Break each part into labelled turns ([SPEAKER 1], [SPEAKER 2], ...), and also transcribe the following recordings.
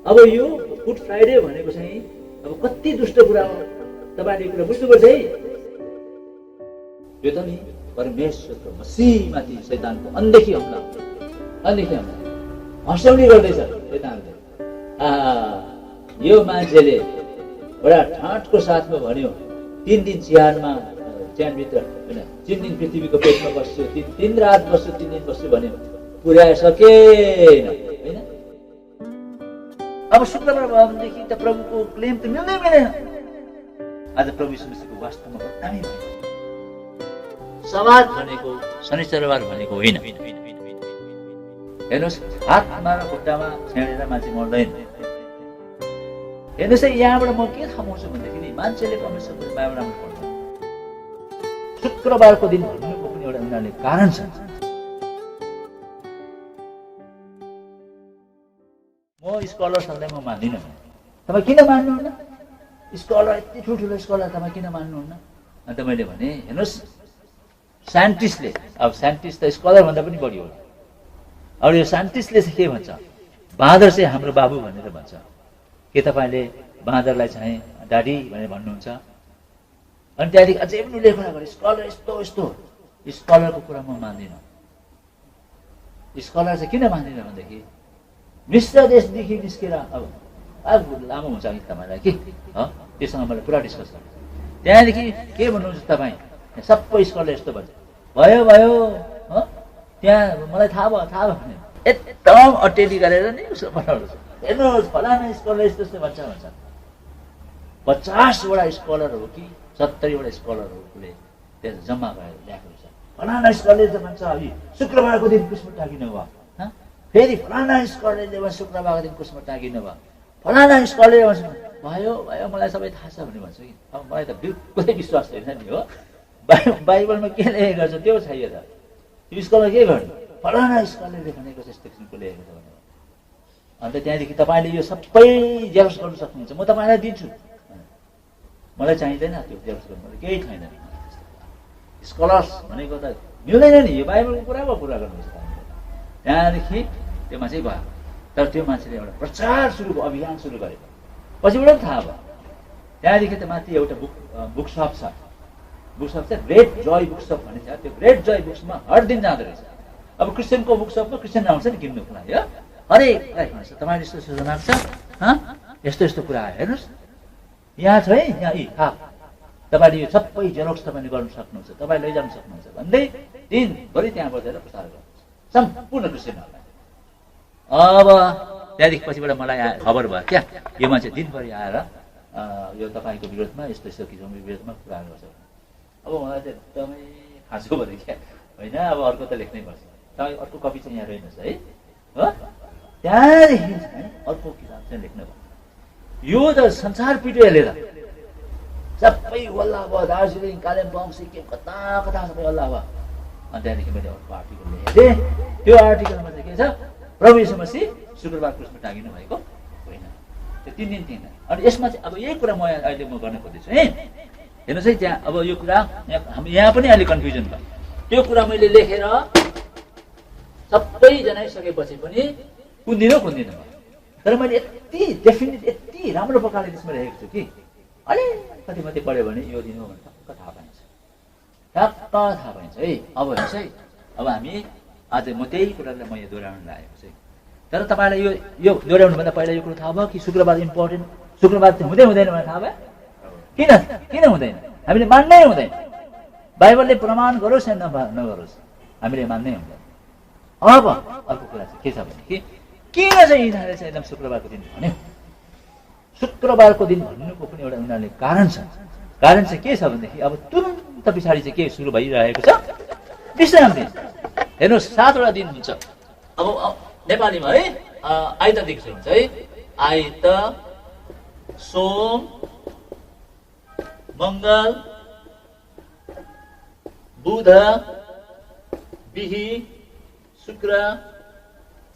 [SPEAKER 1] अब यो good Friday भनेको चाहिँ अब कति दुष्ट कुरा हो तपाईँले कुरा बुझ्नुपर्छ है। यो त नि परमेश्वरको मसीहमाथि शैतानको अनदेखि हमला हँस्याउने गर्दैछ शैतानले। यो मान्छेले बडा ठाँटको साथमा भन्यो 3 दिन च्यानभित्र होइन 3 दिन पृथ्वीको पेटमा बस्यो 3 रात बस्यो 3 दिन बस्यो भन्यो, पुर्याए सकेन होइन। अब शुक्रबार भयो भनेदेखि त प्रभुको क्लेम त मिल्दैन। आज प्रभु यीशु मसीहको वास्तवमा बदनामी भयो। सवार भनेको शनिचरबार भनेको होइन। हेर्नुहोस्, हातमा र खुट्टामा छेडेर मान्छे मर्दैन। हेर्नुहोस् है, यहाँबाट म के थाहा पाउँछु भन्दाखेरि मान्छेले परमेश्वरको बाइबल राम्रो पढ्छ। शुक्रबारको दिन भन्नुको पनि एउटा उनीहरूले कारण छ। म स्कलर्सहरूलाई म मान्दिनँ। तपाईँ किन मान्नुहुन्न? स्कलर यति ठुल्ठुलो स्कलर तपाईँ किन मान्नुहुन्न? अन्त मैले भने हेर्नुहोस्, साइन्टिस्टले, अब साइन्टिस्ट त स्कलर भन्दा पनि बढी हो। अब यो साइन्टिस्टले चाहिँ के भन्छ, बाँदर चाहिँ हाम्रो बाबु भनेर भन्छ। के तपाईँले बाँदरलाई चाहिँ डाडी भनेर भन्नुहुन्छ? अनि त्यहाँदेखि अझै पनि उसले कुरा गरे स्कलर यस्तो यस्तो। स्कलरको कुरा म मान्दिनँ। स्कलर चाहिँ किन मान्दिनँ भनेदेखि मिश्र देशदेखि निस्केर अब लामो हुन्छ कि तपाईँलाई कि त्योसँग मलाई पुरा डिस्कस गर्छ। त्यहाँदेखि के भन्नुहुन्छ तपाईँ? सबै स्कलर यस्तो भन्छ भयो त्यहाँ मलाई थाहा भयो भने एकदम अटेली गरेर नि उसो बनाउनु। हेर्नुहोस्, फलाना स्कलर यस्तो यस्तो भन्छ 50 वटा स्कलर हो कि 70 वटा स्कलरहरूले त्यहाँ जम्मा गरेर ल्याएको छ। फलाना स्कलरले भन्छ शुक्रबारको दिन क्रिसमस टाकिनु भयो, फेरि फलाना स्कलरले भन्छ शुक्रबारको दिन क्रिसमस टाकिनु भयो, फलाना स्कलरले भन्छ भयो मलाई सबै थाहा छ भने भन्छ कि। अब मलाई त बिल्कुलै विश्वास छैन नि हो। बाइबलमा के लेखेको छ त्यो छैन त। त्यो स्कलर के गर्नु? फलाना स्कलरले भनेको जस्तो किसिमको लेखेको छ भने। अन्त त्यहाँदेखि तपाईँले यो सबै जेरक्स गर्नु सक्नुहुन्छ, म तपाईँलाई दिन्छु। मलाई चाहिँदैन त्यो जेरक्स गर्नु, मलाई केही छैन। स्कलर्स भनेको त मिल्दैन नि, यो बाइबलको कुरा भयो कुरा गर्नुहुन्छ। त्यहाँदेखि त्यो मान्छे गयो। तर त्यो मान्छेले एउटा प्रचार सुरु भयो, अभियान सुरु गरेको पछिबाट पनि थाहा भयो। त्यहाँदेखि त माथि एउटा बुकसप छ। बुकसप चाहिँ ग्रेट जोय बुकसप भन्ने छ। त्यो ग्रेट जोय बुक्समा हर दिन जाँदो रहेछ। अब क्रिस्चियनको बुकसपमा क्रिस्चियन आउँछ नि किन्नुको लागि हो, हरेक राख्नुहुन्छ। तपाईँले यस्तो सूचना छ यस्तो यस्तो कुरा आयो, हेर्नुहोस् यहाँ छ है, यहाँ तपाईँले यो सबै जेरक्स तपाईँले गर्नु सक्नुहुन्छ, तपाईँ लैजानु सक्नुहुन्छ भन्दै दिनभरि त्यहाँ बसेर प्रचार गर्नुहुन्छ सम्पूर्ण क्रिस्चियनहरूलाई। अब त्यहाँदेखि पछिबाट मलाई खबर भयो क्या, यो मान्छे दिनभरि आएर यो तपाईँको विरोधमा यस्तो यस्तो किसिमको विरोधमा कुरा गर्छ। अब मलाई चाहिँ एकदमै खाँचो भयो क्या होइन। अब अर्को त लेख्नै पर्छ। तपाईँ अर्को कपी चाहिँ यहाँ रहेनछ है हो। त्यहाँदेखि चाहिँ अर्को किताब चाहिँ लेख्नु भयो। यो त संसार पिट्यो यसले त, सबै हल्ला भयो। दार्जिलिङ, कालिम्पोङ, सिक्किम कता कता सबै हल्ला भयो। अनि त्यहाँदेखि मैले अर्को आर्टिकल लेखेको थिएँ। त्यो आर्टिकलमा चाहिँ के छ, प्रभु यीशु मसीह शुक्रबार क्रिसमस टागिनु भएको होइन, त्यो 3 दिन थिएन। अनि यसमा चाहिँ अब यही कुरा म अहिले गर्न खोज्दैछु है। हेर्नुहोस् है, त्यहाँ अब यो कुरा यहाँ पनि अहिले कन्फ्युजन भयो। त्यो कुरा मैले लेखेर सबै जनाइसकेपछि पनि कुन्दिन भयो। तर मैले यति डेफिनेट यति राम्रो प्रकारले त्यसमा लेखेको छु कि अलिकति मात्रै पढ्यो भने यो दिन हो भने टक्क थाहा पाइन्छ है। अब हेर्नुहोस् है, अब हामी आज म त्यही कुरालाई म यहाँ दोहोऱ्याउन लागेको छु। तर तपाईँलाई यो दोहोऱ्याउनुभन्दा पहिला यो कुरो थाहा भयो कि शुक्रबार इम्पोर्टेन्ट, शुक्रबार चाहिँ हुँदैन भनेर थाहा भयो? किन हुँदैन? हामीले मान्नै हुँदैन। बाइबलले प्रमाण गरोस् या नगरोस् हामीले मान्नै हुँदैन। अब अर्को कुरा चाहिँ के छ भने किन चाहिँ यिनीहरूले चाहिँ एकदम शुक्रबारको दिन भन्यो? शुक्रबारको दिन भन्नुको पनि एउटा उनीहरूले कारण छ। कारण चाहिँ के छ भनेदेखि अब तुरन्त पछाडि चाहिँ के सुरु भइरहेको छ, विश्राम दिन। हेर्नुहोस् 7 वटा दिन हुन्छ। अब नेपालीमा है आइतदेखि सुरु हुन्छ है। आइत, सोम, मंगल, बुध, बिही, शुक्र,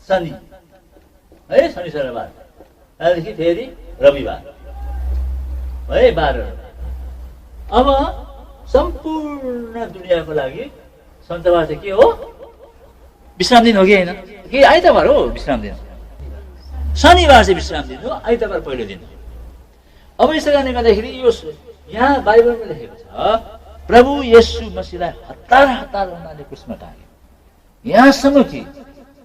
[SPEAKER 1] शनि है, शनिबार। त्यहाँदेखि फेरि रविबार है, 12। अब सम्पूर्ण दुनियाँको लागि शनिबार चाहिँ के हो? विश्राम दिन हो कि होइन? कि आइतबार हो विश्राम दिन? शनिबार चाहिँ विश्राम दिन हो, आइतबार पहिलो दिन हो। अब यसो कारणले गर्दाखेरि यो यहाँ बाइबलमा लेखेको छ प्रभु येशू मसीहलाई हतार हतार उनीहरूले क्रुसमा टाँगे। यहाँसम्म कि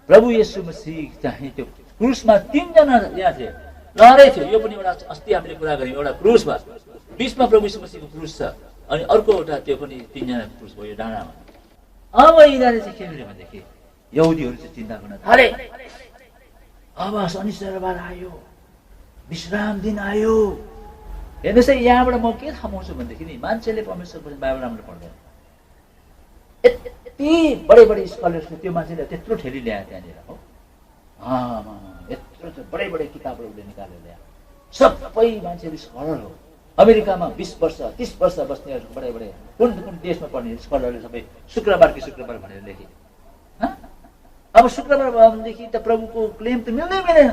[SPEAKER 1] प्रभु येशू मसीह चाहिँ त्यो क्रुसमा 3 जना यहाँ थिए, लहरै थियो। यो पनि एउटा अस्ति हामीले कुरा गऱ्यौँ, एउटा क्रुस भयो, बिचमा प्रभु येशू मसीहको क्रुस छ, अनि अर्को एउटा त्यो पनि 3 जना क्रुस भयो यो डाँडामा। अब यिनीहरूले चाहिँ के गर्यो भनेदेखि यहुदीहरू चाहिँ चिन्ता गर्न थाले। अब शनिबार आयो, विश्राम दिन आयो। हेर्नुहोस् है, यहाँबाट म के थाहा पाउँछु भनेदेखि नि मान्छेले परमेश्वरको बाइबल राम्रो पढ्दैन। यति बडे बडे स्कलर्स त्यो मान्छेले त्यत्रो ठेली ल्यायो त्यहाँनिर हो, यत्रो बडे बडे किताबहरूले निकालेर ल्यायो। सबै मान्छेहरू स्कलर हो। अमेरिकामा 20 वर्ष 30 वर्ष बस्नेहरू बडे बडे कुन कुन देशमा पढ्ने स्कलरले सबै शुक्रबार कि शुक्रबार भनेर लेखे। अब शुक्रबार भयो भनेदेखि त प्रभुको क्लेम त मिल्दै मिलेन,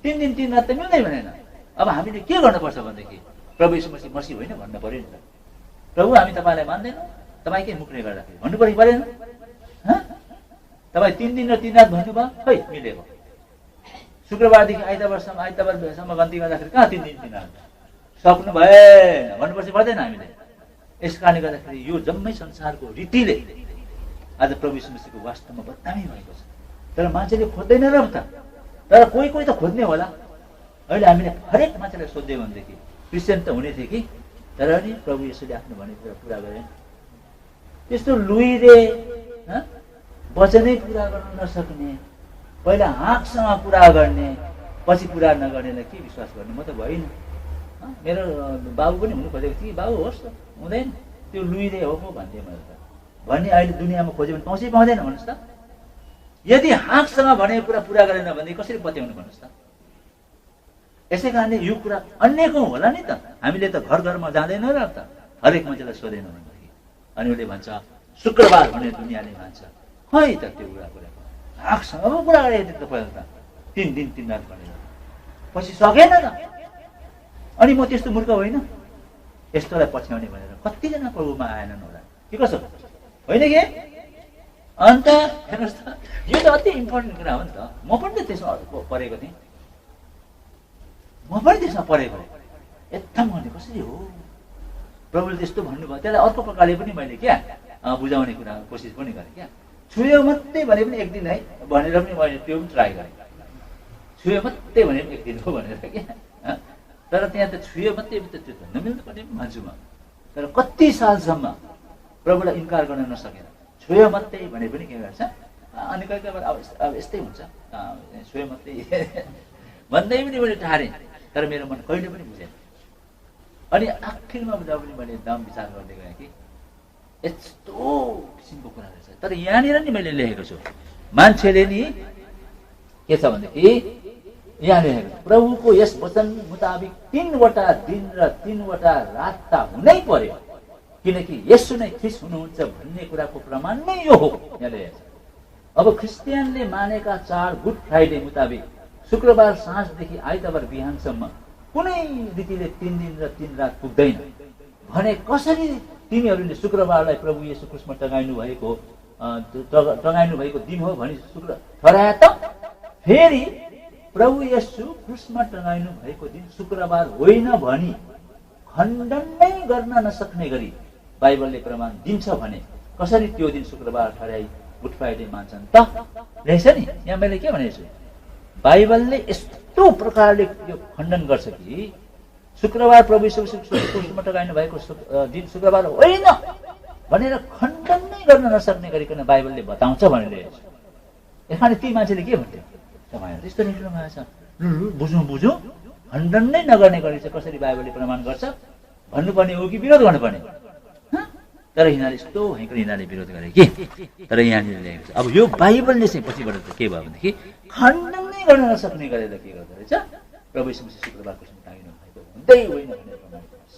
[SPEAKER 1] 3 दिन 3 रात त मिल्दै मिलेन। अब हामीले के गर्नुपर्छ भनेदेखि प्रभु येशू मसीह मसीह होइन भन्नु पर्यो नि त। प्रभु हामी तपाईँलाई मान्दैनौँ, तपाईँ के मुक्ने गर्दाखेरि भन्नु पर्यो परेन? तपाईँ 3 दिन र 3 रात भन्नुभयो, खै मिलेको। शुक्रबारदेखि आइतबारसम्म गन्ती गर्दाखेरि कहाँ 3 दिन 3 रात सक्नु भएन भन्नुपर्छ पर्दैन हामीले। यस कारणले गर्दाखेरि यो जम्मै संसारको रीतिले आज प्रभु येशू मसीहको वास्तवमा बदनामी भएको छ। तर मान्छेले खोज्दैन र त, तर कोही कोही त खोज्ने होला। अहिले हामीले हरेक मान्छेलाई सोध्यो भनेदेखि क्रिस्चियन त हुने थियो कि, तर नि प्रभु येशूले आफ्नो भनेको कुरा पुरा गरेन। त्यस्तो लुइरे वचनै पुरा गर्न नसक्ने, पहिला हाँकसँग पुरा गर्ने पछि पुरा नगर्नेलाई के विश्वास गर्ने? म त भइनँ। मेरो बाबु पनि हुनु खोजेको थिएँ, बाबु होस् त हुँदैन, त्यो लुइरे हो भन्थेँ मैले त। भन्ने अहिले दुनियाँमा खोज्यो भने पाउँछै पाउँदैन भन्नुहोस् त। यदि हाँकसँग भनेको कुरा पुरा गरेन भने कसरी पत्याउनु भन्नुहोस् त? यसै कारणले यो कुरा अन्यको होला नि त। हामीले त घर घरमा जाँदैनौँ र त, हरेक मान्छेलाई सोधेनौँ भनेदेखि। अनि उसले भन्छ शुक्रबार भने दुनियाँले मान्छ, खै त त्यो कुरा गरेको हाँकसँग पो कुरा गरेको त पहिला त 3 दिन 3 रात भनेर, पछि सकेन त। अनि म त्यस्तो मूर्ख होइन यस्तोलाई पछ्याउने भनेर कतिजना प्रभुमा आएनन् होला कि कसो होइन कि? अन्त हेर्नुहोस् त, यो त अति इम्पोर्टेन्ट कुरा हो नि त। म पनि त त्यसमा परेको थिएँ, म पनि त्यसमा परेको। एकदम भने कसरी हो प्रभुले त्यस्तो भन्नुभयो, त्यसलाई अर्को प्रकारले पनि मैले क्या बुझाउने कुरा कोसिस पनि गरेँ क्या। छुयो मात्रै भने पनि 1 दिन है भनेर पनि मैले त्यो पनि ट्राई गरेँ। छुयो मात्रै भने पनि 1 दिन हो भनेर क्या। तर त्यहाँ त छुयो मात्रै त्यो त नमिल्नु पर्ने भन्छु म। तर कति सालसम्म प्रभुलाई इन्कार गर्न नसकेर छुयो मात्रै भने पनि के गर्छ? अनि कहिले कहिले अब यस्तै हुन्छ, छुयो मात्रै भन्दै पनि मैले टारेँ, तर मेरो मन कहिले पनि बुझेन। अनि आखिरमा जब पनि मैले एकदम विचार गर्दै गएँ कि यस्तो किसिमको कुरा रहेछ। तर यहाँनिर नि मैले लेखेको छु, मान्छेले नि के छ भनेदेखि यहाँ लेखेको छ प्रभुको यस वचन मुताबिक 3 वटा दिन र 3 वटा रात त हुनै पर्यो, किनकि येशू नै ख्रीष्ट हुनुहुन्छ भन्ने कुराको प्रमाण नै यो हो। यहाँ लेखेको छ अब क्रिस्चियनले मानेका चाड गुड फ्राइडे मुताबिक शुक्रबार साँझदेखि आइतबार बिहानसम्म कुनै रीतिले 3 दिन र 3 रात पुग्दैन भने कसरी तिनीहरूले शुक्रबारलाई प्रभु येशू क्रुसमा टँगाइनु भएको दिन हो भनी शुक्र ठहराए त? फेरि प्रभु येशू क्रुसमा टँगाइनु भएको दिन शुक्रबार होइन भनी खण्डन नै गर्न नसक्ने गरी बाइबलले प्रमाण दिन्छ भने कसरी त्यो दिन शुक्रबार ठहराई गुड फ्राइडे मान्छन् त? रहेछ नि यहाँ मैले के भनेको छु, बाइबलले यस्तो प्रकारले यो खण्डन गर्छ कि शुक्रबार प्रभु येशू क्रुसमा टँगाइनु भएको दिन शुक्रबार होइन भनेर खण्डन नै गर्न नसक्ने गरिकन बाइबलले बताउँछ भनेर लेखेको छ। यसमा ती मान्छेले के भन्थ्यो, तपाईँहरू त्यस्तो लेख्नु भएको छ, बुझौँ खण्डन नै नगर्ने गरी चाहिँ कसरी बाइबलले प्रमाण गर्छ भन्नुपर्ने हो कि विरोध गर्नुपर्ने? तर यिनीहरूले यस्तो भयङ्कर यिनीहरूले विरोध गरे कि। तर यहाँनिर लेखेको छ अब यो बाइबलले चाहिँ पछिबाट के भयो भनेदेखि खण्डन नै गर्न नसक्ने गरेर के गर्दो रहेछ, प्रभु येशू मसीह शुक्रबार क्रुसमा टाँगिनु भएको हुँदै होइन भनेर प्रमाण गर्छ।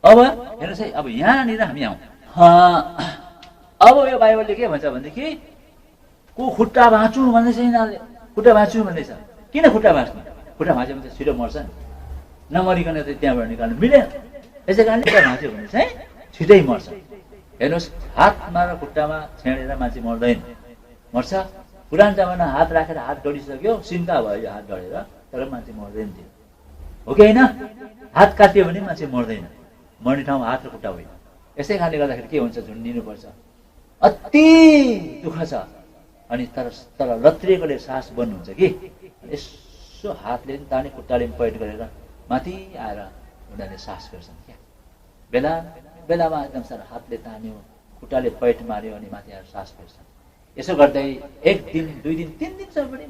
[SPEAKER 1] अब हेर्नुहोस् है, अब यहाँनिर हामी आउँ। अब यो बाइबलले के भन्छ भनेदेखि को खुट्टा भाँचौँ भन्दैछ, यिनीहरूले खुट्टा भाँच्नु भन्दैछ। किन खुट्टा भाँच्नु? खुट्टा भाँच्यो भने त छिटो मर्छ नि, नमरिकन त त्यहाँबाट निकाल्नु मिलेन। यसै कारणले खुट्टा भाँच्यो भने चाहिँ छिटै मर्छ। हेर्नुहोस्, हातमा र खुट्टामा छेडेर मान्छे मर्दैन, मर्छ पुरानो जमाना हात राखेर हात डढिसक्यो, चिन्ता भयो यो हात डढेर, तर मान्छे मर्दैन थियो, हो कि होइन? हात काटियो भने मान्छे मर्दैन, मर्ने ठाउँ हात र खुट्टा होइन। यसै कारणले गर्दाखेरि के हुन्छ, झुन्डिनुपर्छ, अति दुःख छ। अनि तर लत्रिएकोले सास बन्द हुन्छ कि, यसो हातले पनि ताने खुट्टाले पनि पैट गरेर माथि आएर उनीहरूले सास फेर्छन् क्या। बेला बेलामा एकदम साह्रो हातले तान्यो, खुट्टाले पैट मार्यो अनि माथि आएर सास फेर्छन्। यसो गर्दै 1 दिन 2 दिन 3 दिनसम्म पनि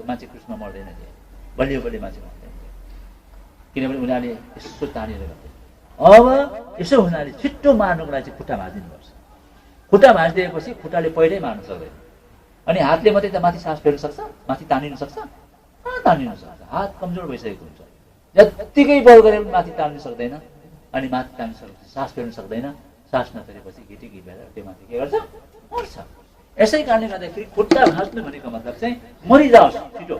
[SPEAKER 1] मान्छे क्रुसमा मर्दैन थियो, बलियो बलियो मान्छे मर्दैन थियो, किनभने उनीहरूले यसो तानेर गर्थे। अब यसो हुनाले छिट्टो मार्नुको लागि चाहिँ खुट्टा भाँचिदिनुपर्छ। खुट्टा भाँचिदिएपछि खुट्टाले पहिल्यै मार्नु सक्दैन, अनि हातले मात्रै त माथि सास फेर्न सक्छ, माथि तानिन सक्छ, तानिन सक्छ। हात कमजोर भइसकेको हुन्छ, जत्तिकै बल गरे पनि माथि तान्नु सक्दैन, अनि माथि तान्नु सक्छ, सास फेर्न सक्दैन। सास नफेरेपछि घिटी घिपेर त्यो माथि के गर्छ, मर्छ। यसै कारणले गर्दाखेरि खुट्टा भाँच्नु भनेको मतलब चाहिँ मरिजाओस् छिटो,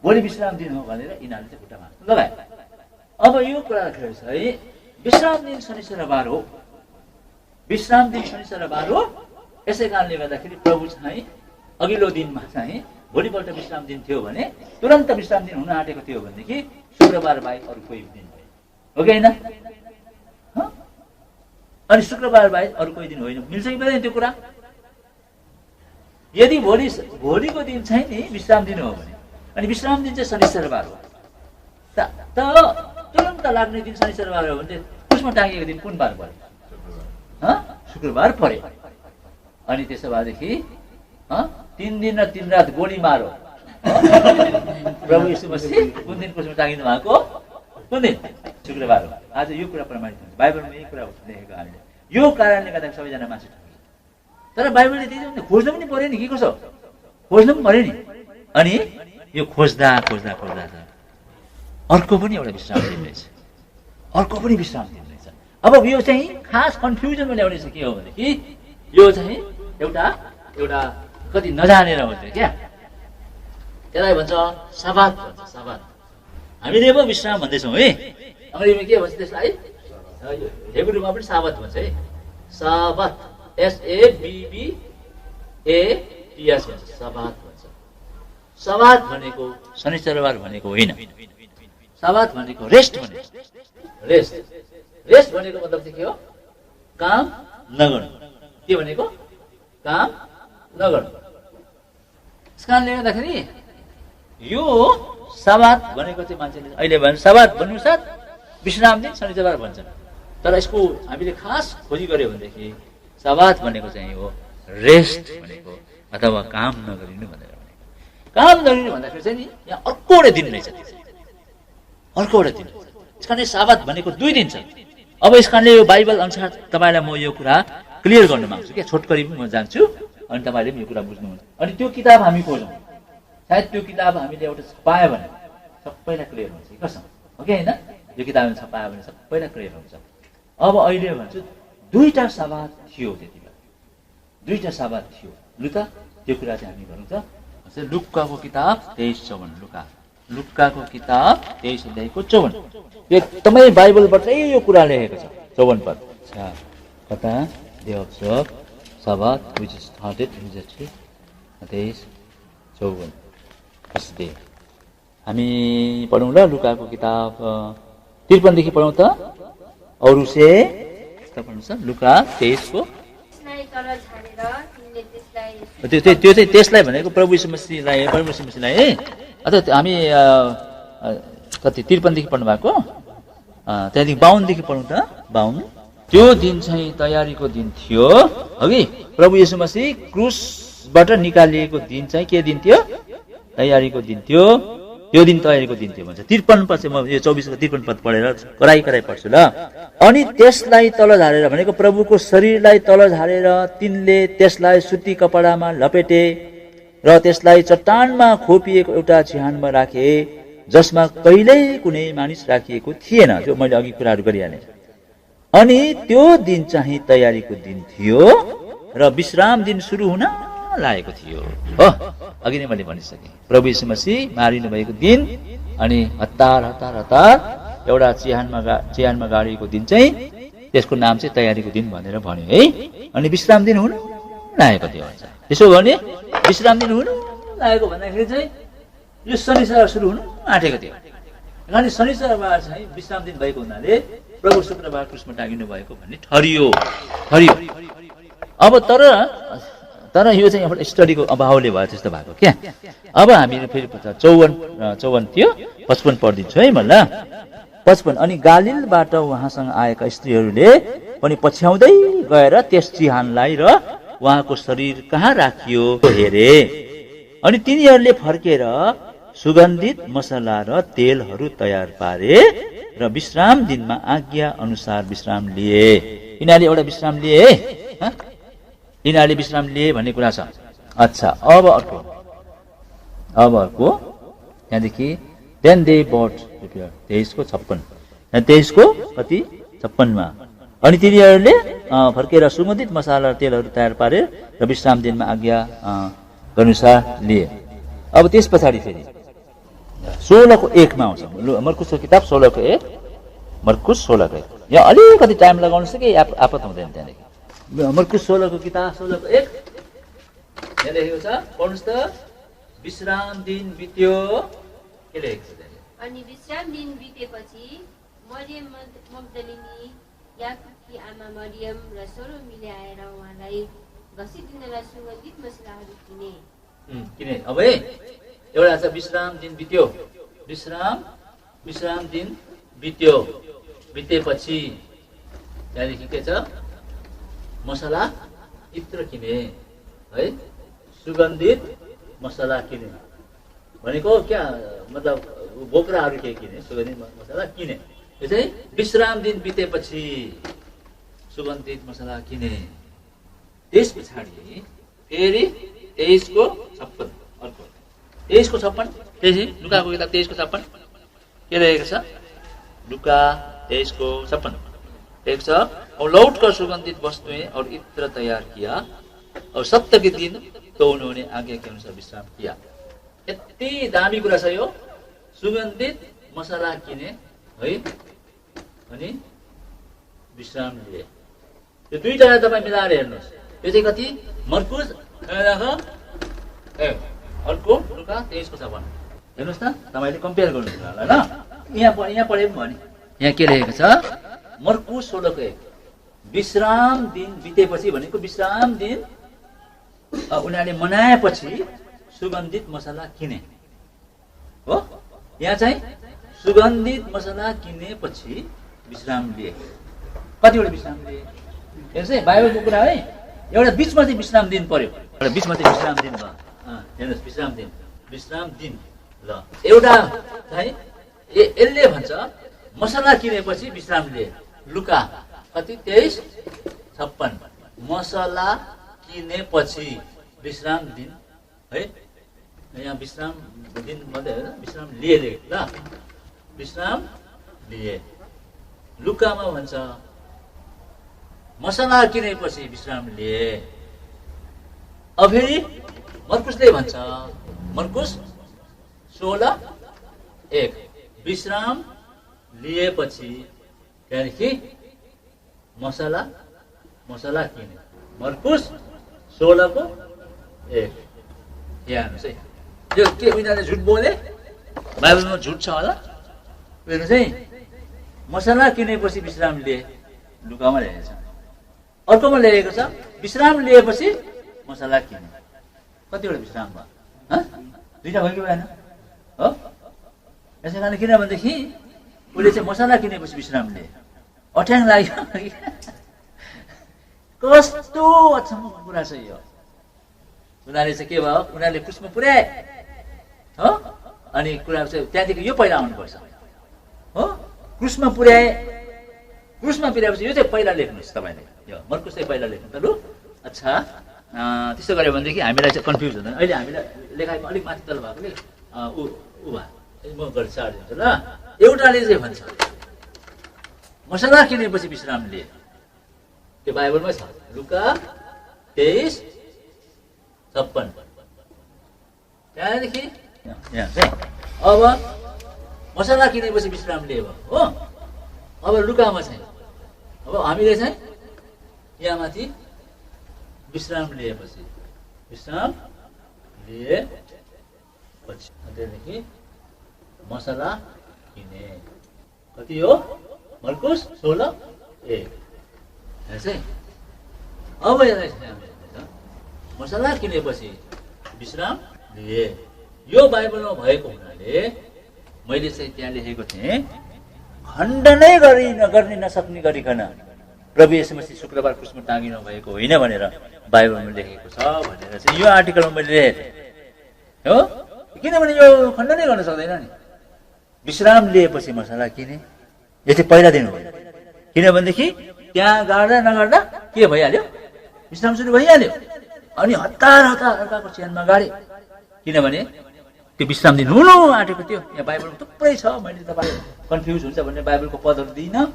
[SPEAKER 1] भोलि विश्राम दिन हो भनेर यिनीहरूले चाहिँ खुट्टा भाँच्नु लगाए। अब यो कुरा चाहिँ विश्राम दिन शनिश्चरबार हो, विश्राम दिन शनिश्चरबार हो। यसै कारणले गर्दाखेरि प्रभु चाहिँ अघिल्लो दिनमा चाहिँ भोलिपल्ट विश्राम दिन थियो भने तुरन्त विश्राम दिन हुन आँटेको थियो भनेदेखि शुक्रबार बाहेक अरू कोही दिन होइन, हो कि होइन? अनि शुक्रबार बाहेक अरू कोही दिन होइन, मिल्छ कि मिल्दैन त्यो कुरा? यदि भोलिको दिन चाहिँ नि विश्राम दिन हो भने, अनि विश्राम दिन चाहिँ शनिश्चरबार हो, त तुरन्त लाग्ने दिन शनिश्चरबार हो भने त्यसमा टाँगिएको दिन कुन बार पर्यो? शुक्रबार पर्यो। अनि त्यसो भएदेखि 3 दिन र 3 रात गोली मारो प्रभु यीशु मसीह कुन दिन क्रुसमा टाँगिनु भएको? कुन दिन? शुक्रबार हो। आज यो कुरा प्रमाणित हुन्छ, बाइबलमा यही कुरा लेखेको हामीले। यो कारणले गर्दा सबैजना मान्छे ठगिन्छ। तर बाइबलले त्यही खोज्नु पनि पर्यो नि, के कसो खोज्नु पनि पर्यो नि। अनि यो खोज्दा खोज्दा खोज्दा अर्को पनि एउटा विश्राम दिन रहेछ, अर्को पनि विश्राम दिन रहेछ। अब यो चाहिँ खास कन्फ्युजनमा ल्याउने चाहिँ के हो भनेदेखि यो चाहिँ एउटा कति नजानेर हुन्छ क्या, त्यसलाई भन्छ सबात भन्छ। सबात हामीले पो विश्राम भन्दैछौँ है, अङ्ग्रेजीमा के भन्छ त्यसलाई? हेब्रूमा पनि साबत भन्छ है, साबत, SABBATS भन्छ, सबात भन्छ। सबात भनेको शनिश्चरबार भनेको होइन, सबात भनेको रेस्ट भनेको। रेस्ट भनेको मतलब चाहिँ के हो? काम नगर्नु। के भनेको? काम नगर्नु। त्यस कारणले गर्दाखेरि यो सबात भनेको चाहिँ मान्छेले अहिले भन्छ सबात भन्नु साथ विश्राम दिन शनिश्चरबार भन्छन्, तर यसको हामीले खास खोजी गर्यो भनेदेखि सबात भनेको चाहिँ हो रेस्ट भनेको, अथवा काम नगरिनु भनेर भनेको। काम नगरिनु भन्दाखेरि चाहिँ नि यहाँ अर्को एउटा दिन रहेछ, अर्को एउटा दिन। यस कारणले सबात भनेको 2 दिन छ। अब यस कारणले यो बाइबल अनुसार तपाईँलाई म यो कुरा क्लियर गर्न माग्छु क्या, छोटकरी पनि म जान्छु, अनि तपाईँले पनि यो कुरा बुझ्नुहुन्छ। अनि त्यो किताब हामी खोजौँ, सायद त्यो किताब हामीले एउटा छपायो भने सबैलाई क्लियर हुन्छ कि कसम, हो कि होइन? यो किताबमा छपायो भने सबैलाई क्लियर हुन्छ। अब अहिले भन्छु 2टा सबात थियो, त्यति बेला 2टा सबात थियो। लु त त्यो कुरा चाहिँ हामी गरौँ त। लुक्काको किताब 23:54, लुक्काको किताब 23:54, एकदमै बाइबलबाटै यो कुरा लेखेको छ। 54 पद कता डे अफ सबात which is started immediately 23:54 day. हामी पढौँ ल लुकाको किताब 53 देखि पढौँ त। अरू से पढ्नु छ लुका 23 को त्यो चाहिँ त्यसलाई भनेको प्रभु यीशु मसीहलाई है। अथवा हामी कति 53 देखि पढ्नु भएको, त्यहाँदेखि 52 देखि पढौँ त। 52 त्यो दिन चाहिँ तयारीको दिन थियो, अघि प्रभु यीशु मसीह क्रुसबाट निकालिएको दिन चाहिँ के दिन थियो? तयारीको दिन थियो। त्यो दिन तयारीको दिन थियो भन्छ। 53 पछि म यो 24 को 53 पद पढेर कराई पढ्छु ल। अनि त्यसलाई तल झारेर भनेको प्रभुको शरीरलाई तल झारेर तिनले त्यसलाई सुती कपडामा लपेटे र त्यसलाई चट्टानमा खोपिएको एउटा चिहानमा राखे, जसमा कहिल्यै कुनै मानिस राखिएको थिएन। त्यो मैले अघि कुराहरू गरिहालेँ। अनि त्यो दिन चाहिँ तयारीको दिन थियो र विश्राम दिन सुरु हुन लागेको थियो। हो, अघि नै मैले भनिसकेँ, प्रभु यीशु मसीह मारिनु भएको दिन अनि हतार एउटा चिहानमा गाडिएको दिन चाहिँ त्यसको नाम चाहिँ तयारीको दिन भनेर भन्यो है। अनि विश्राम दिन हुन लागेको थियो। त्यसो भने विश्राम दिन हुन लागेको भन्दाखेरि चाहिँ यो शनिचर सुरु हुनु आँटेको थियो। अनि शनिचरबार चाहिँ विश्राम दिन भएको हुनाले प्रभु शुक्रबार क्रुसमा टाँगिनु भएको भन्ने ठरियो। अब तर यो चाहिँ एउटा स्टडीको अभावले भयो त्यस्तो भएको क्या। अब हामीले फेरि 54 थियो 55 पढिदिन्छु है मलाई। 55 अनि गालिलबाट उहाँसँग आएका स्त्रीहरूले पनि पछ्याउँदै गएर त्यस चिहानलाई र उहाँको शरीर कहाँ राखियो हेरे। अनि तिनीहरूले फर्केर सुगन्धित मसला र तेलहरू तयार पारे र विश्राम दिनमा आज्ञा अनुसार विश्राम लिए। यिनीहरूले एउटा विश्राम लिए है, यिनीहरूले विश्राम लिए भन्ने कुरा छ। अच्छा, अब अर्को त्यहाँदेखि देन दे बट 23:56 23 कति 56 अनि तिनीहरूले फर्केर सुगन्धित मसला र तेलहरू तयार पारे र विश्राम दिनमा आज्ञा अनुसार लिए। अब त्यस पछाडि फेरि 16:1 आउँछ मर्कुसको किताब 16:1 मर्कुस 16:1। यहाँ अलिकति टाइम लगाउनु छ कि आपत हुँदैन त्यहाँदेखि। मर्कुस 16को किताब 16:1 यहाँ लेखेको छ, पढ्नुहोस् त। विश्राम दिन बित्यो, के लेखेको छ?
[SPEAKER 2] अनि विश्राम दिन बितेपछि मरियम मग्दलिनी, याकुबकी आमा मरियम र सलोमीले आएर उहाँलाई घसिदिनलाई सुगन्धित मसलाहरू किने।
[SPEAKER 1] अब है एउटा छ विश्राम दिन बित्यो, विश्राम दिन बितेपछि त्यहाँदेखि के छ? मसला इत्र किने है, सुगन्धित मसला किने भनेको क्या मतलब बोक्राहरू के किने, सुगन्धित मसला किने। यो चाहिँ विश्राम दिन बितेपछि सुगन्धित मसला किने। त्यस पछाडि फेरि 23:56 अर्को 23:56 त्यसै लुकाको किताब 23:56 के लेखेको छ? लुका 23:56 एक छ, और लौट कर सुगंधित वस्तुएं और इत्र तैयार किया और सप्ताह के दिन तो उन्होंने आज्ञा के अनुसार विश्राम किया। यति दामी कुरा छ यो। सुगन्धित मसला किने है अनि विश्राम लिए। यो दुईटा तपाईँ मिलाएर हेर्नुहोस्। यो चाहिँ कति? मर्कुस अर्को लुका 23:56 हेर्नुहोस् त, तपाईँले कम्पेयर गर्नुहुन्छ होला ल। यहाँ पढे पनि भने यहाँ के लेखेको छ? मर्कुस 16:1 विश्राम दिन बितेपछि भनेको विश्राम दिन उनीहरूले मनाएपछि सुगन्धित मसला किने हो। यहाँ चाहिँ सुगन्धित मसला किनेपछि विश्राम लिए। कतिवटा विश्राम लिए हेर्नुहोस् है, बाइबलको कुरा है। एउटा बिचमा चाहिँ विश्राम दिन पर्यो, एउटा बिचमा चाहिँ विश्राम दिन भयो। हेर्नुहोस् विश्राम दिन ल। एउटा चाहिँ यसले भन्छ मसला किनेपछि विश्राम लिए। लुका कति 23:56 मसला किनेपछि विश्राम दिन है। यहाँ विश्राम दिन मात्रै होइन, विश्राम लिए ल, विश्राम लिए। लुकामा भन्छ मसला किनेपछि विश्राम लिए। अब फेरि मर्कुसले भन्छ, मर्कुस 16:1 विश्राम लिएपछि त्यहाँदेखि मसला किने। मर्कुस 16:1 यहाँ हेर्नुहोस् है। यो के उनीहरूले झुट बोले? बाइबलमा झुट छ होला। हेर्नुहोस् है, मसला किनेपछि विश्राम लिए लुकामा लेखेको छ। अर्कोमा लेखेको छ विश्राम लिएपछि मसला किने। कतिवटा विश्राम भयो? दुईटा भयो कि भएन हो? यसै कारण किनभनेदेखि उसले चाहिँ मसला किनेपछि विश्राम लिए। अठ्याङ लाग्यो। कस्तो अचम्मको कुरा छ यो। उनीहरूले चाहिँ के भयो? उनीहरूले क्रुसमा पुर्याए हो। अनि कुरा चाहिँ त्यहाँदेखि यो पहिला आउनुपर्छ हो। क्रुसमा पुर्याएपछि यो चाहिँ पहिला लेख्नुहोस् तपाईँले। यो मर्कुस चाहिँ पहिला लेख्नु त लु। अच्छा, त्यस्तो गऱ्यो भनेदेखि हामीलाई चाहिँ कन्फ्युज हुँदैन। अहिले हामीलाई लेखाइमा अलिक माथि तल भएकोले ऊ भयो। म गरेर सारिदिन्छु ल। एउटाले चाहिँ भन्छ मसला किनेपछि विश्राम लिए। त्यो बाइबलमै छ, लुका 23:56। त्यहाँदेखि यहाँ चाहिँ अब मसला किनेपछि विश्राम लिए भयो हो। अब लुकामा चाहिँ अब हामीले चाहिँ यहाँ माथि विश्राम लिएपछि विश्राम लिए पछि त्यहाँदेखि मसला किने। कति हो? मर्कुस 16:1। अब यसलाई मसला किनेपछि विश्राम लिए। यो बाइबलमा भएको हुनाले मैले चाहिँ त्यहाँ लेखेको थिएँ, खण्डनै गर्ने नसक्ने गरिकन प्रभु येशू मसीह शुक्रबार क्रुसमा टाँगिनु भएको होइन भनेर बाइबलमा लेखेको छ भनेर चाहिँ यो आर्टिकलमा मैले लेखेको थिएँ हो। किनभने यो खण्डनै गर्न सक्दैन नि। विश्राम लिएपछि मसला किने, यो चाहिँ पहिला दिन हो। किनभनेदेखि त्यहाँ गाड्दा नगाड्दा के भइहाल्यो? विश्राम सुरु भइहाल्यो। अनि हतार अर्काको च्यानमा गाडे, किनभने त्यो विश्राम दिन हुनु आँटेको थियो। यहाँ बाइबलमा थुप्रै छ, मैले तपाईँ कन्फ्युज हुन्छ भन्ने बाइबलको पदहरू दिइनँ।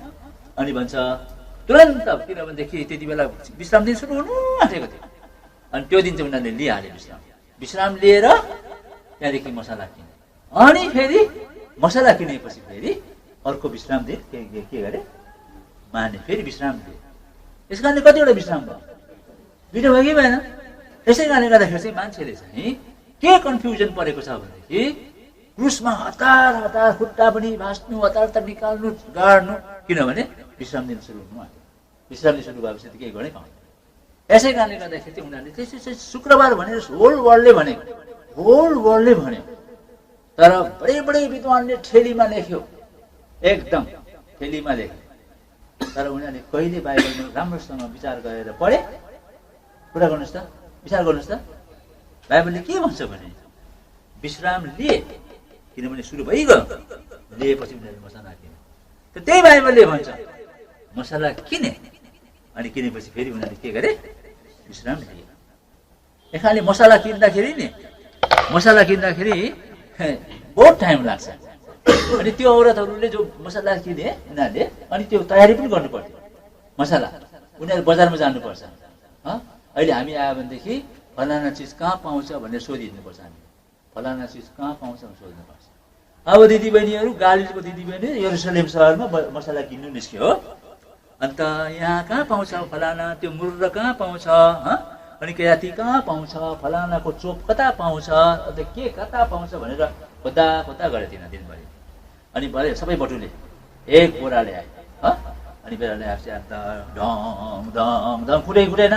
[SPEAKER 1] अनि भन्छ तुरन्त, किनभनेदेखि त्यति बेला विश्राम दिन सुरु हुनु आँटेको थियो। अनि त्यो दिन चाहिँ उनीहरूले लिइहाल्यो विश्राम लिएर त्यहाँदेखि मसला किने। अनि फेरि मसला किनेपछि फेरि अर्को विश्राम दिन के गरे? माने, फेरि विश्राम दिए। यस कारणले कतिवटा विश्राम भयो? दुईवटा भयो कि भएन? यसै कारणले गर्दाखेरि चाहिँ मान्छेले चाहिँ के कन्फ्युजन परेको छ भनेदेखि क्रुसमा हतार खुट्टा पनि भाँच्नु, हतार निकाल्नु, गाड्नु, किनभने विश्राम दिन सुरु हुनु आयो। विश्राम दिन सुरु भएपछि त केही गर्नै पाउँदैन। यसै कारणले गर्दाखेरि चाहिँ उनीहरूले त्यसै शुक्रबार भनेर होल वर्ल्डले भन्यो। तर बडे विद्वानले ठेलीमा लेख्यो, एकदम ठेलीमा लेख्यो। तर उनीहरूले कहिले बाइबलमा राम्रोसँग विचार गरेर पढे? कुरा गर्नुहोस् त, विचार गर्नुहोस् त। बाइबलले के भन्छ भने विश्राम लिए, किनभने सुरु भइगयो, लिएपछि उनीहरूले मसला किने। त्यही बाइबलले भन्छ मसला किने, अनि किनेपछि फेरि उनीहरूले के गरे? विश्राम लिए। एकाले मसला किन्दाखेरि बहुत टाइम लाग्छ। अनि त्यो औरतहरूले जो मसला किने उनीहरूले अनि त्यो तयारी पनि गर्नु पर्थ्यो। मसला उनीहरू बजारमा जानुपर्छ। अहिले हामी आयो भनेदेखि फलाना चिज कहाँ पाउँछ भनेर सोधिदिनुपर्छ। हामी फलाना चिज कहाँ पाउँछ भनेर सोध्नुपर्छ। अब दिदीबहिनीहरू, गालीको दिदीबहिनी यरुसलेम सहरमा मसला किन्नु निस्क्यो हो। अन्त यहाँ कहाँ पाउँछ फलाना, त्यो मुर्र कहाँ पाउँछ, अनि केराती कहाँ पाउँछ, फलानाको चोप कता पाउँछ, अन्त के कता पाउँछ भनेर खोज्दा गरे दिनभरि। अनि भरे सबै बटुले एक बोरा ल्याए। अनि बोरा ल्याएपछि अन्त ढङ कुटेन,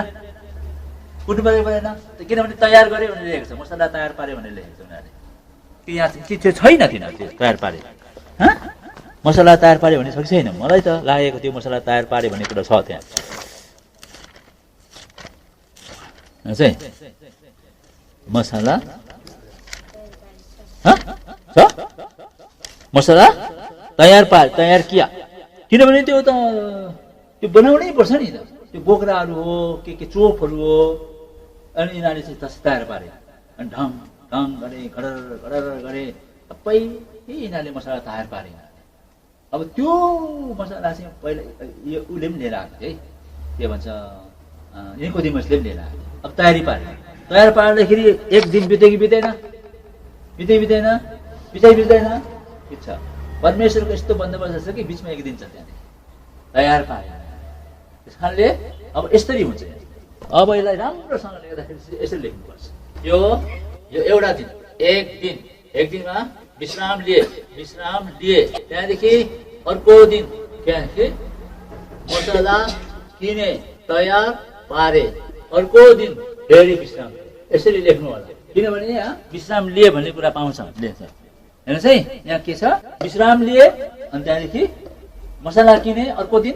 [SPEAKER 1] कुट्नु परेन, किनभने तयार गरे भनेर लेखेको छ, मसला तयार पारे भनेर लेखेको छ उनीहरूले। कि यहाँ त्यो छैन, तिनीहरू त्यो तयार पारे, मसला तयार पारे भने सक्छ छैन? मलाई त लागेको त्यो मसला तयार पारे भन्ने कुरा छ त्यहाँ चाहिँ। मसला मसला तयार किया, किनभने त्यो त त्यो बनाउनै पर्छ नि त। त्यो बोक्राहरू हो, के चोपहरू हो, अनि यिनीहरूले चाहिँ तयार पारे। अनि ढङ गरे, घडर गरे, सबै यिनीहरूले मसला तयार पारे। अब त्यो मसला चाहिँ पहिला यो उसले पनि लिएर आएको थियो है, के भन्छ निकोदेमसले पनि लिएर आएको। अब तयार पार्दाखेरि एक दिन बित्यो कि बित्दैन? बित्दैन। ठिक छ, परमेश्वरको यस्तो बन्दोबस्त छ कि बिचमा एक दिन छ त्यहाँदेखि तयार पारे। त्यस कारणले अब यसरी हुन्छ। अब यसलाई राम्रोसँग लेख्दाखेरि यसरी लेख्नुपर्छ। यो एउटा दिन, एक दिनमा विश्राम लिए, त्यहाँदेखि अर्को दिन मसला किने, तयार पारे, अर्को दिन फेरि विश्राम। यसरी लेख्नु होला, किनभने यहाँ विश्राम लिए भन्ने कुरा पाउँछ। हेर्नुहोस् है, यहाँ के छ? विश्राम लिए, अनि त्यहाँदेखि मसला किने, अर्को दिन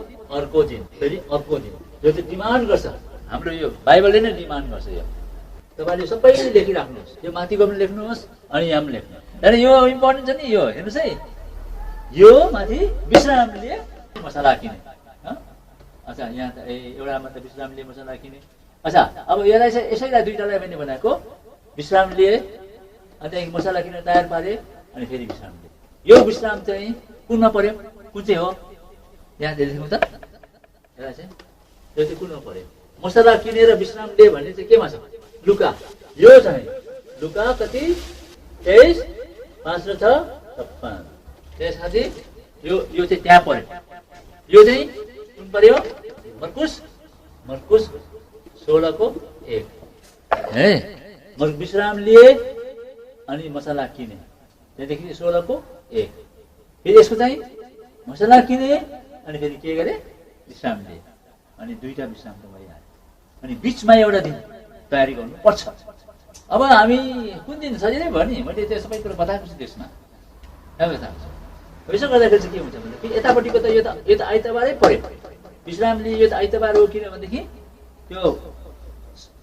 [SPEAKER 1] फेरि अर्को दिन। यो चाहिँ डिमान्ड गर्छ, हाम्रो यो बाइबलले नै डिमान्ड गर्छ। यो तपाईँले सबै लेखिराख्नुहोस्, यो माथिको पनि लेख्नुहोस्, अनि यहाँ पनि लेख्नुहोस्। त्यहाँदेखि यो इम्पोर्टेन्ट छ नि, यो हेर्नुहोस् है, यो माथि विश्राम लिए मसला किने। अच्छा, यहाँ त एउटा मात्र विश्राम लिए मसला किने। अच्छा, अब यसलाई चाहिँ यसैलाई दुईटालाई पनि बनाएको, विश्राम लिए अनि त्यहाँदेखि मसला किनेर तयार पारे, अनि फेरि विश्राम लिए। यो विश्राम चाहिँ कुनमा पर्यो? कुन चाहिँ हो? यहाँ लेख्नु त, यसलाई चाहिँ यो चाहिँ कुनमा पर्यो? मसला किनेर विश्राम लिए भन्ने चाहिँ केमा छ? लुका। यो चाहिँ लुका कति? 23:5-6 त्यसपछि यो चाहिँ त्यहाँ पर्यो। यो चाहिँ कुन पर्यो? मर्कुस 16:1 है। विश्राम लिए अनि मसला किने, त्यहाँदेखि 16 को 1, फेरि यसको चाहिँ मसला किने अनि फेरि के गरे, विश्राम लिए, अनि 2टा विश्राम त भइहाल्यो। अनि बिचमा एउटा दिन तयारी गर्नुपर्छ। अब हामी कुन दिन सजिलै भयो नि, मैले त्यो सबै कुरो बताएको छु त्यसमा, बताएको छु। यसो गर्दाखेरि चाहिँ के हुन्छ भन्दाखेरि यतापट्टिको त यो त आइतबारै पर्यो, विश्राम लिए यो त आइतबार हो, किनभनेदेखि त्यो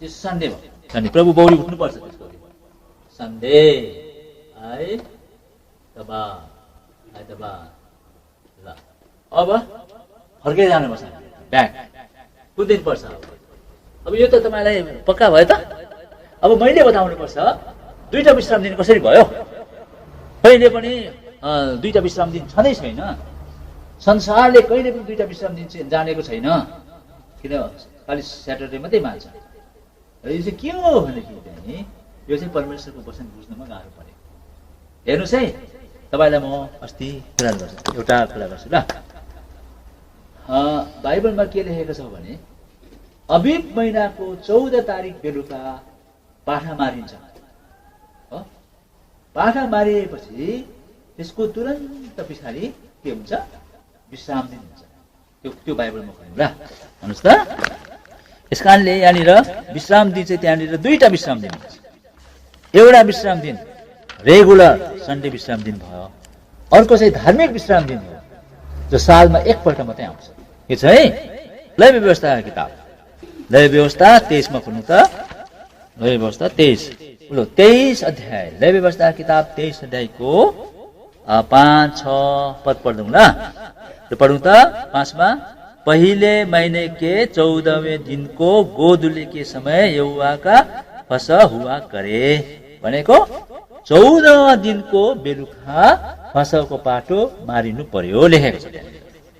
[SPEAKER 1] सन्डे भयो, अनि प्रभु बौरी उठ्नुपर्छ त्यसको सन्डे आइतबार ल अब फर्कै जानुपर्छ ब्याक, कुन दिन पर्छ। अब यो त तपाईँलाई पक्का भयो त। अब मैले बताउनु पर्छ 2टा विश्राम दिन कसरी भयो। कहिले पनि 2टा विश्राम दिन छँदै छैन, संसारले कहिले पनि 2टा विश्राम दिन जानेको छैन, किन खालि स्याटरडे मात्रै मान्छ। यो चाहिँ के हो भनेदेखि चाहिँ यो चाहिँ परमेश्वरको वचन बुझ्नमा गाह्रो पर्यो। हेर्नुहोस् है, तपाईँलाई म अस्ति कुरा गर्छु, एउटा कुरा गर्छु ल। बाइबलमा के लेखेको छ भने अबिब महिनाको 14 तारिक बेलुका पाठा मारिन्छ। पाठा मारिएपछि त्यसको तुरन्त पछाडि के हुन्छ, विश्राम दिन हुन्छ। त्यो बाइबलमा पढ्नु ल, भन्नुहोस् त। यस कारणले यहाँनिर विश्राम दिन चाहिँ त्यहाँनिर 2टा विश्राम दिन हुन्छ। एउटा विश्राम दिन रेगुलर सन्डे विश्राम दिन भयो, अर्को चाहिँ धार्मिक विश्राम दिन हो जो सालमा एकपल्ट मात्रै आउँछ। के छ है, लेवी व्यवस्था किताब, लेवी व्यवस्था 23 मा खोल्नु त, लेवी व्यवस्था 23 अध्याय, लेवी व्यवस्था किताब 23 अध्यायको 5-6 पद पढ्दौँ ल। त्यो पढौँ त। 5 मा, पहिले महीने के 14वें दिन को गोधुली के समय यहोवा का फसह हुआ करे भनेको 14 दिनको बेलुका फसहको पाटो मारिनु पर्यो लेखेको छ।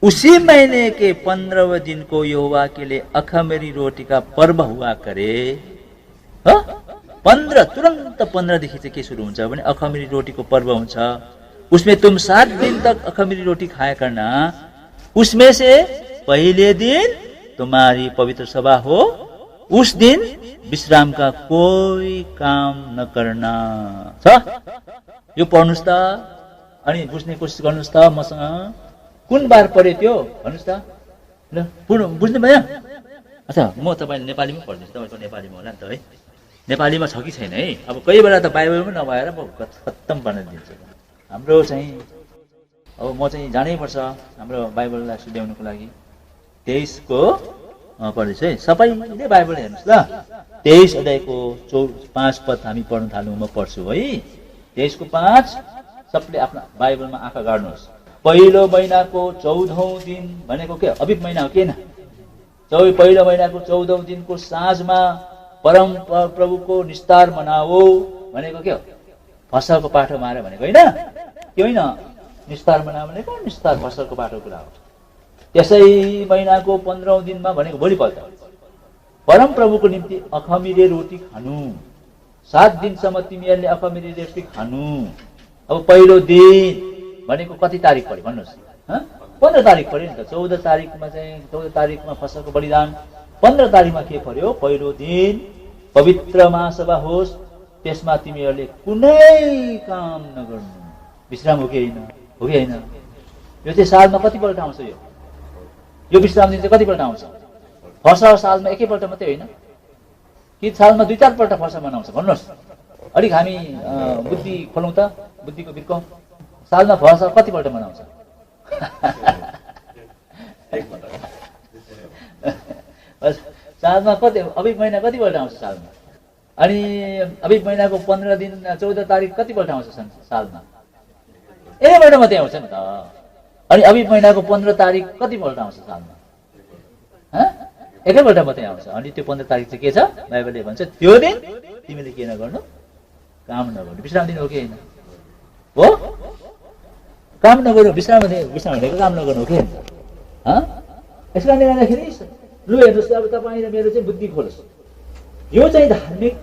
[SPEAKER 1] उसी महीने के 15वें दिन को यहोवा के लिए अखमीरी रोटी का पर्व हुआ करे। 15 तुरंत 15 देखि चाहिँ के सुरु हुन्छ भने अखमीरी रोटी को पर्व हुन्छ। उसमें तुम 7 दिन तक अखमीरी रोटी खाया करना, उसमें से पहले दिन तुम्हारी पवित्र सभा हो, उस दिन विश्राम का कोई काम न करना छ। यो पढ्नुस् त अनि बुझ्ने कोसिस गर्नुस् त मसँग। कुन बार पर्यो त्यो भन्नुस् त ल, बुझ्नु भयो। अच्छा, म तपाईले नेपालीमा पढ्दिन्छु, तपाईको नेपालीमा होला नि त है। नेपालीमा छ कि छैन है। अब कोही बेला त बाइबलमा नभएर म खत्तम बनाइदिन्छु। हाम्रो चाहिँ अब म चाहिँ जानै पर्छ हाम्रो बाइबललाई सुध्याउनुको लागि। 23 को पढ्दैछु है, सबैले बाइबल हेर्नुहोस् ल। 23 अध्यायको 5 पद हामी पढ्न थाल्नु, म पढ्छु है। 23 को 5, सबले आफ्नो बाइबलमा आँखा गाड्नुहोस्। पहिलो महिनाको 14औं दिन भनेको के, अबिब महिना हो के न। पहिलो महिनाको 14औं दिनको साँझमा परम प्रभुको निस्तार मनाओ भनेको के हो, फसलको पाठो मारे भनेको होइन। त्यो होइन, निस्तार मनाओ भनेको निस्तार फसलको पाठोको कुरा हो। त्यसै महिनाको 15औं दिनमा भनेको भोलिपल्ट परम प्रभुको निम्ति अखमीरे रोटी खानु। 7 दिनसम्म तिमीहरूले अखमीरे रोटी खानु। अब पहिलो दिन भनेको कति तारिक पर्यो भन्नुहोस्। 15 तारिक पर्यो नि त। 14 तारिकमा चाहिँ 14 तारिकमा फसलको बलिदान, 15 तारिकमा के पर्यो, पहिलो दिन पवित्र महासभा होस्, त्यसमा तिमीहरूले कुनै काम नगर्नु। विश्राम हो कि होइन, हो कि होइन। यो चाहिँ सालमा कतिपल्ट आउँछ, यो विश्राम दिन चाहिँ कतिपल्ट आउँछ। फसह सालमा एकैपल्ट मात्रै होइन कि सालमा 2-4 पल्ट फसह मनाउँछ भन्नुहोस्। अलिक हामी बुद्धि खोलौँ त, बुद्धिको बिर्को। सालमा फसह कतिपल्ट मनाउँछ? सालमा कति, अबिब महिना कतिपल्ट आउँछ सालमा? अनि अबिब महिनाको 15 दिन 14 तारिक कतिपल्ट आउँछ सालमा? एकैपल्ट मात्रै आउँछ नि त। अनि अबिब महिनाको 15 तारिक कतिपल्ट आउँछ सालमा? एकैपल्ट मात्रै आउँछ। अनि त्यो 15 तारिक चाहिँ के छ, बाइबलले भन्छ त्यो दिन तिमीले के नगर्नु, काम नगर्नु। विश्राम दिन हो कि होइन, हो? काम नगर्नु, विश्राम भनेको काम नगर्नु हो कि होइन। यस कारणले गर्दाखेरि लु हेर्नुहोस्, अब तपाईँ र मेरो चाहिँ बुद्धि खोलोस्। यो चाहिँ धार्मिक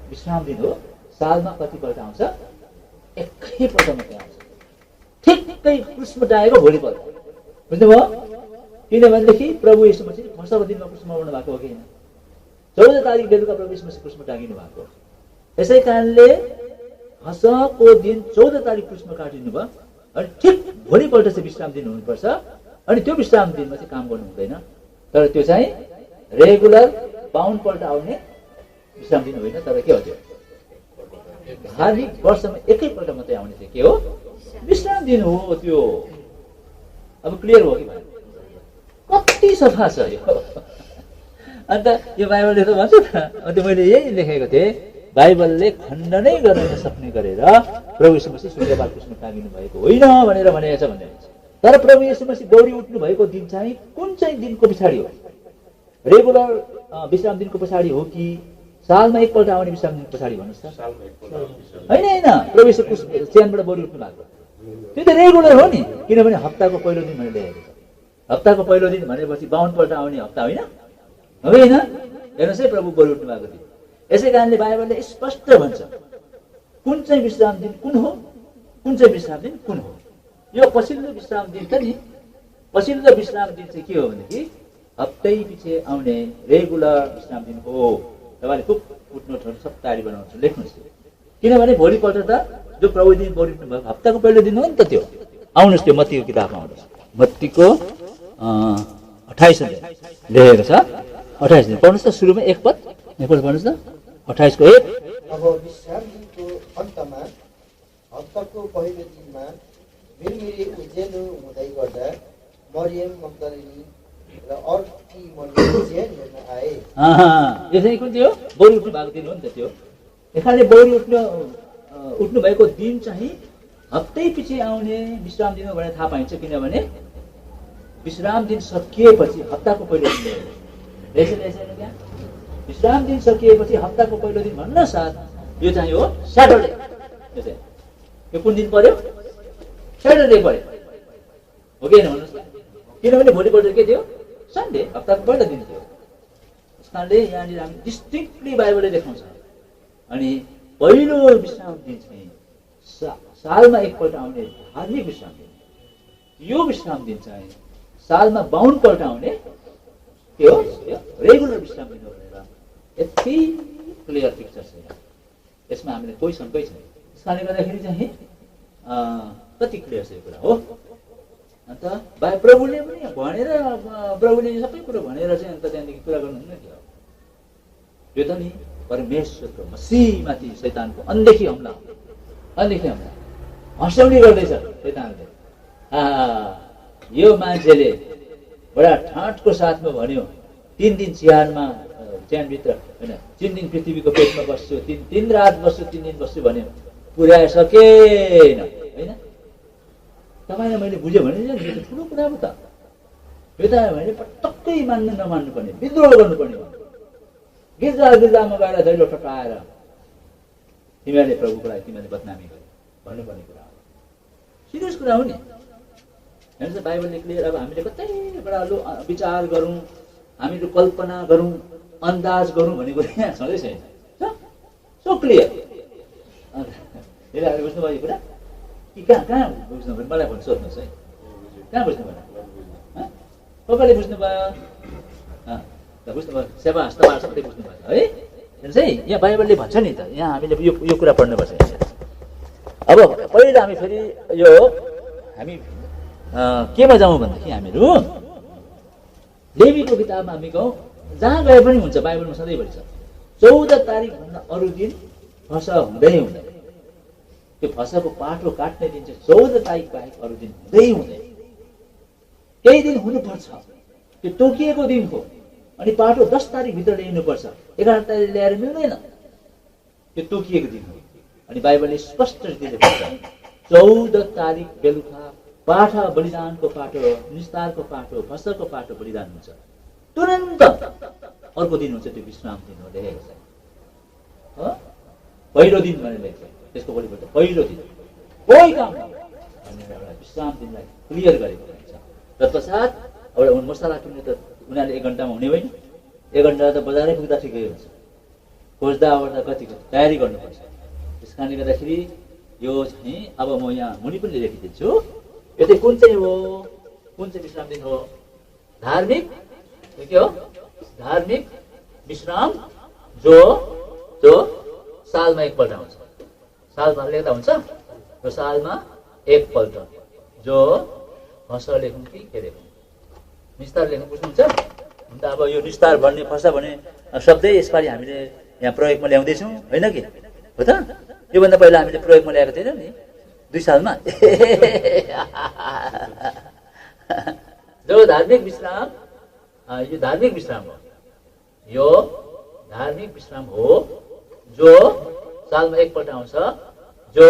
[SPEAKER 1] विश्राम दिन हो। सालमा कतिपल्ट आउँछ? एकैपल्ट मात्रै आउँछ। ठिक्कै क्रिसमस आएको भोलिपल्ट, बुझ्नुभयो? किनभनेदेखि प्रभु यीशु मसीह फसहको दिनमा क्रुसमा मर्नु भएको हो कि होइन। 14 तारिक बेलुका प्रभु यीशु मसीह क्रुसमा टाँगिनु भएको। यसै कारणले फसहको दिन 14 तारिक क्रुसमा काटिनु भयो अनि ठिक भोलिपल्ट चाहिँ विश्राम दिन हुनुपर्छ अनि त्यो विश्राम दिनमा चाहिँ काम गर्नु हुँदैन तर त्यो चाहिँ रेगुलर 52 पल्ट आउने विश्राम दिन होइन तर के हो त्यो धार्मिक वर्षमा एकैपल्ट मात्रै आउने चाहिँ के हो विश्राम दिन हो त्यो अब क्लियर हो कि भाइ कति सफा छ यो अन्त यो बाइबलले त भन्छ त अन्त मैले यही लेखेको थिएँ बाइबलले खण्डनै गर्न नसक्ने गरेर प्रभु यीशु मसीह स्वर्गबाट क्रुसमा टाँगिनु भएको होइन भनेर भनेको छ भन्ने तर प्रभु यीशु मसीह दौडी उठ्नु भएको दिन चाहिँ कुन चाहिँ दिनको पछाडि हो रेगुलर विश्राम दिनको पछाडि हो कि सालमा एकपल्ट आउने विश्राम दिनको पछाडि भन्नुहोस् त होइन प्रभु यीशु क्रुस स्यानबाट दौडी उठ्नु भएको त्यो त रेगुलर हो नि किनभने हप्ताको पहिलो दिन मैले लेखेको छ हप्ताको पहिलो दिन भनेपछि 52 पल्ट आउने हप्ता होइन होइन हेर्नुहोस् है प्रभु दौडी उठ्नु भएको दिन यसै कारणले बाइबलले स्पष्ट भन्छ कुन चाहिँ विश्राम दिन कुन हो कुन चाहिँ विश्राम दिन कुन हो यो पछिल्लो विश्राम दिन छ नि पछिल्लो विश्राम दिन चाहिँ के हो भनेदेखि हप्तै पछि आउने रेगुलर विश्राम दिन हो तपाईँले खुब फुटनोटहरू सब तयारी बनाउँछ लेख्नुहोस् किनभने भोलिपल्ट त जो प्रभु दिन दौडी उठ्नु भएको हप्ताको पहिलो दिन हो नि त त्यो आउनुहोस् त्यो मत्तीको किताबमा आउनुहोस् मत्तीको 28 लेखेको छ 28 दिन पढ्नुहोस् त सुरुमा एक पद पढ्नुहोस् न 28 को 1
[SPEAKER 3] अब विश्राम दिनको अन्तमा हप्ताको पहिलो दिनमा मिरमिरी उज्यालो हुँदै गर्दा मरियम मग्दलिनी र अर्की मरियम ज्यान हेर्न आए
[SPEAKER 1] यसै कुन थियो दौडी उठ्नु भएको दिन हो नि त त्यो यसले दौडी उठ्नु भएको दिन चाहिँ हप्तै पछि आउने विश्राम दिन हो भनेर थाहा पाइन्छ किनभने विश्राम दिन सकिएपछि हप्ताको पहिलो दिन हो विश्राम दिन सकिएपछि हप्ताको पहिलो दिन भन्न साथ यो चाहिँ हो स्याटरडे यो कुन दिन पर्यो स्याटरडे पर्यो हो कि भन्नुहोस् न किनभने भोलिपल्ट के थियो सन्डे हप्ताको पहिलो दिन थियो त्यस कारणले यहाँनिर हामी डिस्टिक्टली बाइबलले देखाउँछ अनि पहिलो विश्राम दिन चाहिँ सालमा एकपल्ट आउने धार्मिक विश्राम दिन यो विश्राम दिन चाहिँ सालमा 52 पल्ट आउने के हो रेगुलर विश्राम दिन हो भनेर यति क्लियर पिक्चर छ यसमा हामीले कोही शङ्कै छैन त्यस कारणले गर्दाखेरि चाहिँ कति क्लियर छ यो कुरा हो अन्त प्रभुले पनि भनेर प्रभुले सबै कुरो भनेर चाहिँ अन्त त्यहाँदेखि कुरा गर्नुहुन्न थियो यो त नि परमेश्वरको मसीहमाथि शैतानको अनदेखि हमला हँस्याउने गर्दैछ शैतानले यो मान्छेले बडा ठाँटको साथमा भन्यो 3 दिन च्यानभित्र होइन 3 दिन पृथ्वीको पेटमा बस्छु 3 रात बस्छु 3 दिन बस्छु भन्यो पुर्याए सकेन होइन तपाईँलाई मैले बुझ्यो भने यो त ठुलो कुरा हो त यो त मैले पटक्कै मान्नु नमान्नु पर्ने विद्रोह गर्नुपर्ने हो गिर्जामा गएर दैलो टटाएर तिमीहरूले प्रभुको लागि तिमीहरूले बदनामी गर्यो भन्नुपर्ने कुरा हो सिरियस कुरा हो नि हेर्नुहोस् बाइबलले क्लियर अब हामीले कतैबाट विचार गरौँ हामीले कल्पना गरौँ अन्दाज गरौँ भन्ने कुरा यहाँ छँदै छैन सो क्लियर यसलाई बुझ्नुभयो यो कुरा कि कहाँ बुझ्नुभयो मलाई भन्नु सोध्नुहोस् है कहाँ बुझ्नुभयो तपाईँले बुझ्नुभयो बुझ्नुभयो सेवा हस्तबाट सबै बुझ्नुभयो है हेर्नुहोस् है यहाँ बाइबलले भन्छ नि त यहाँ हामीले यो कुरा पढ्नुपर्छ अब पहिला हामी फेरि यो हामी केमा जाउँ भनेदेखि हामीहरू लेवीको किताबमा हामी गाउँ जहाँ गए पनि हुन्छ बाइबलमा सधैँभरि छ 14 तारिकभन्दा अरू दिन फसह हुँदै हुँदैन त्यो फसहको पाठो काट्ने दिन चाहिँ 14 तारिक बाहेक अरू दिन हुँदै केही दिन हुनुपर्छ त्यो तोकिएको दिन हो अनि पाठो 10 तारिकभित्र ल्याइनुपर्छ 11 तारिक ल्याएर मिल्दैन त्यो तोकिएको दिन हो अनि बाइबलले स्पष्ट रीतिले भन्छ 14 तारिक बेलुका पाठा बलिदानको पाठो निस्तारको पाठो फसहको पाठो बलिदान हुन्छ तुरन्त अर्को दिन हुन्छ त्यो विश्राम दिन हो लेखेको छ पहिलो दिन भनेर लेख्छ त्यसको भोलिपल्ट पहिलो दिन कोही काम भनेर एउटा विश्राम दिनलाई क्लियर गरेको हुन्छ तत्पश्चात एउटा मसला किन्ने त उनीहरूले 1 घन्टामा हुने होइन 1 घन्टा त बजारै पुग्दा ठिकै हुन्छ खोज्दा ओर्दा कतिको तयारी गर्नुपर्छ त्यस कारणले गर्दाखेरि यो चाहिँ अब म यहाँ मुनि पनि लेखिदिन्छु यो चाहिँ कुन चाहिँ हो कुन चाहिँ विश्राम दिन हो धार्मिक के हो धार्मिक विश्राम जो सालमा एकपल्ट आउँछ सालमा लेख्दा हुन्छ र सालमा एकपल्ट जो फर्स्ट लेखौँ कि के लेखौँ निस्तार लेख्नु बुझ्नुहुन्छ अन्त अब यो निस्तार भन्ने फर्स्ट भने शब्दै यसपालि हामीले यहाँ प्रयोगमा ल्याउँदैछौँ होइन कि हो त योभन्दा पहिला हामीले प्रयोगमा ल्याएको थिएनौँ नि 2 सालमा जो धार्मिक विश्राम यो धार्मिक विश्राम हो यो धार्मिक विश्राम हो जो सालमा एकपल्ट आउँछ जो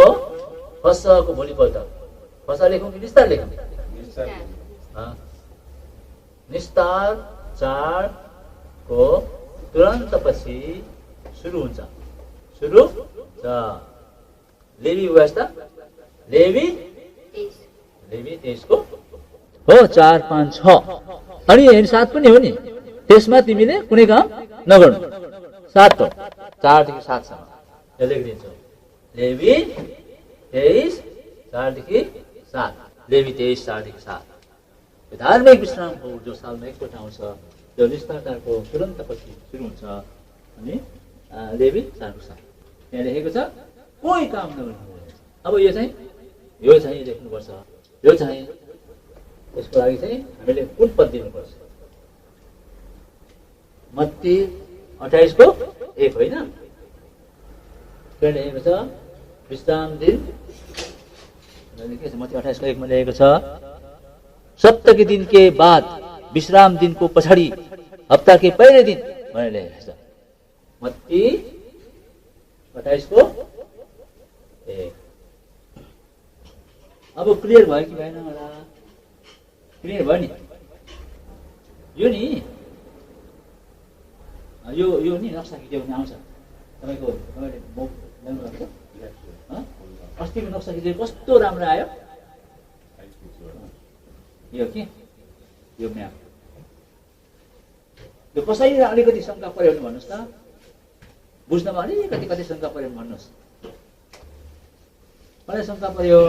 [SPEAKER 1] फर्स्टको भोलिपल्ट फर्स्ट लेखौँ कि निस्तार लेखौँ निस्तार चाडको तुरन्त पछि सुरु हुन्छ सुरु लेवी व्यवस्था लेवी 23 को हो 4, 5, 6 अनि 7 पनि हो नि त्यसमा तिमीले कुनै काम नगर्नु 7 हो 4 देखि 7 सम्म यो लेखिदिन्छौ लेवी 23 4 देखि 7 लेवी 23 4 देखि 7 धार्मिक विश्राम हो जो सालमा एकपल्ट आउँछ जो निस्तारको तुरन्त पछि सुरु हुन्छ अनि लेवी 4 को 7 यहाँ लेखेको छ कोही काम नगर्नु अब यो चाहिँ लेख्नुपर्छ यो चाहिँ यसको लागि चाहिँ हामीले कुन पद दिनुपर्छ मत्ती 28 को 1 होइन त्यहाँ लेखेको छ विश्राम दिन के छ मत्ती 28 को 1 मा लेखेको छ सप्ताह के दिन के बाद विश्राम दिन को पछाडि हप्ता के पहिले दिन भनेर लेखेको छ मत्ती 28 को 1 अब क्लियर भयो कि भएन होला क्लियर भयो नि यो नि यो नि नक्सा खिच्यो भने आउँछ तपाईँले ल्याउनु भएको छ अस्तिको नक्सा खिच्यो कस्तो राम्रो आयो यो के यो म्याप यो कसैले अलिकति शङ्का पर्यो भने भन्नुहोस् त बुझ्नमा अलिकति कति शङ्का पर्यो भने भन्नुहोस् मलाई शङ्का पर्यो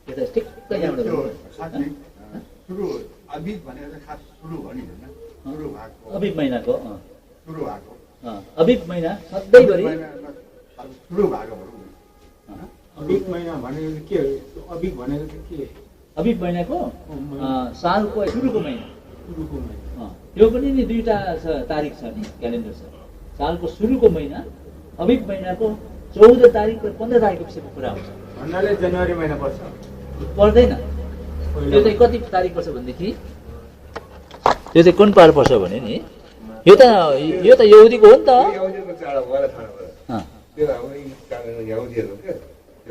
[SPEAKER 1] यो त ठिक्कै यहाँबाट
[SPEAKER 4] सुरु अबिब भनेर खास सुरु हो नि हैन सुरु भएको
[SPEAKER 1] अबिब महिनाको
[SPEAKER 4] सुरु भएको
[SPEAKER 1] अबिब महिना सधैँभरि
[SPEAKER 4] सुरु भएको हो अबिब महिना भनेको के हो अबिब भनेको के
[SPEAKER 1] अबिब महिनाको सालको सुरुको महिना त्यो पनि नि 2टा तारिक छ नि क्यालेन्डर छ सालको सुरुको महिना अबिब महिनाको 14 तारिक र 15 तारिकको विषयमा कुरा आउँछ
[SPEAKER 4] भन्नाले जनवरी महिना पर्छ
[SPEAKER 1] पर्दैन यो चाहिँ कति तारिक पर्छ भनेदेखि यो चाहिँ कुन पार पर्छ भने नि यो त यहुदीको हो नि त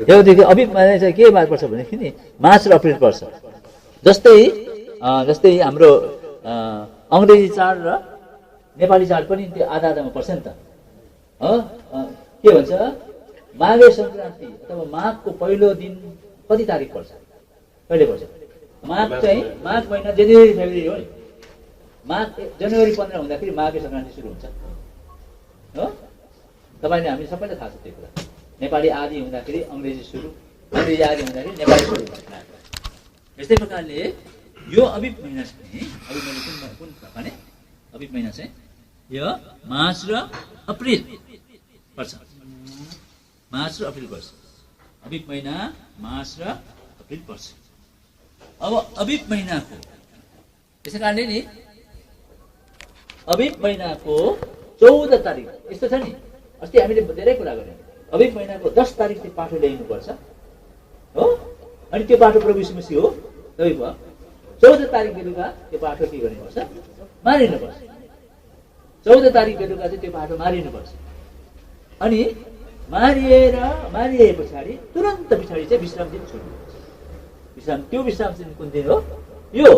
[SPEAKER 1] यहुदीको अबिब महिना चाहिँ के बार पर्छ भनेदेखि नि मार्च र अप्रिल पर्छ जस्तै हाम्रो अङ्ग्रेजी चाड र नेपाली चाड पनि त्यो आधा आधामा पर्छ नि त के भन्छ माघे सङ्क्रान्ति अथवा माघको पहिलो दिन कति तारिक पर्छ कहिले पर्छ माघ महिना जनवरी फेब्रुअरी हो नि माघ जनवरी 15 हुँदाखेरि माघे सङ्क्रान्ति सुरु हुन्छ हो तपाईँले हामी सबैलाई थाहा छ त्यो कुरा नेपाली आदि हुँदाखेरि अङ्ग्रेजी सुरु अङ्ग्रेजी आदि हुँदाखेरि नेपाली सुरु हुन्छ यस्तै प्रकारले यो अबिब महिना चाहिँ अबिब महिना कुन भने अबिब महिना चाहिँ यो मार्च र अप्रिल पर्छ मार्च र अप्रिल पर्छ अबिब महिना मार्च र अप्रिल पर्छ अब अबिब महिनाको त्यसै कारणले नि अबिब महिनाको 14 तारिक यस्तो छ नि अस्ति हामीले धेरै कुरा गर्यौँ अबिब महिनाको 10 तारिक चाहिँ पाठो ल्याइनुपर्छ हो अनि त्यो पाठो प्रभु यीशु मसीह हो तपाईँको 14 तारिक बेलुका त्यो पाठो के गर्नुपर्छ मारिनुपर्छ 14 तारिक बेलुका चाहिँ त्यो पाठो मारिनुपर्छ अनि मारिए पछाडि तुरन्त पछाडि चाहिँ विश्राम दिन छोड्नुपर्छ त्यो विश्राम दिन कुन दिन हो यो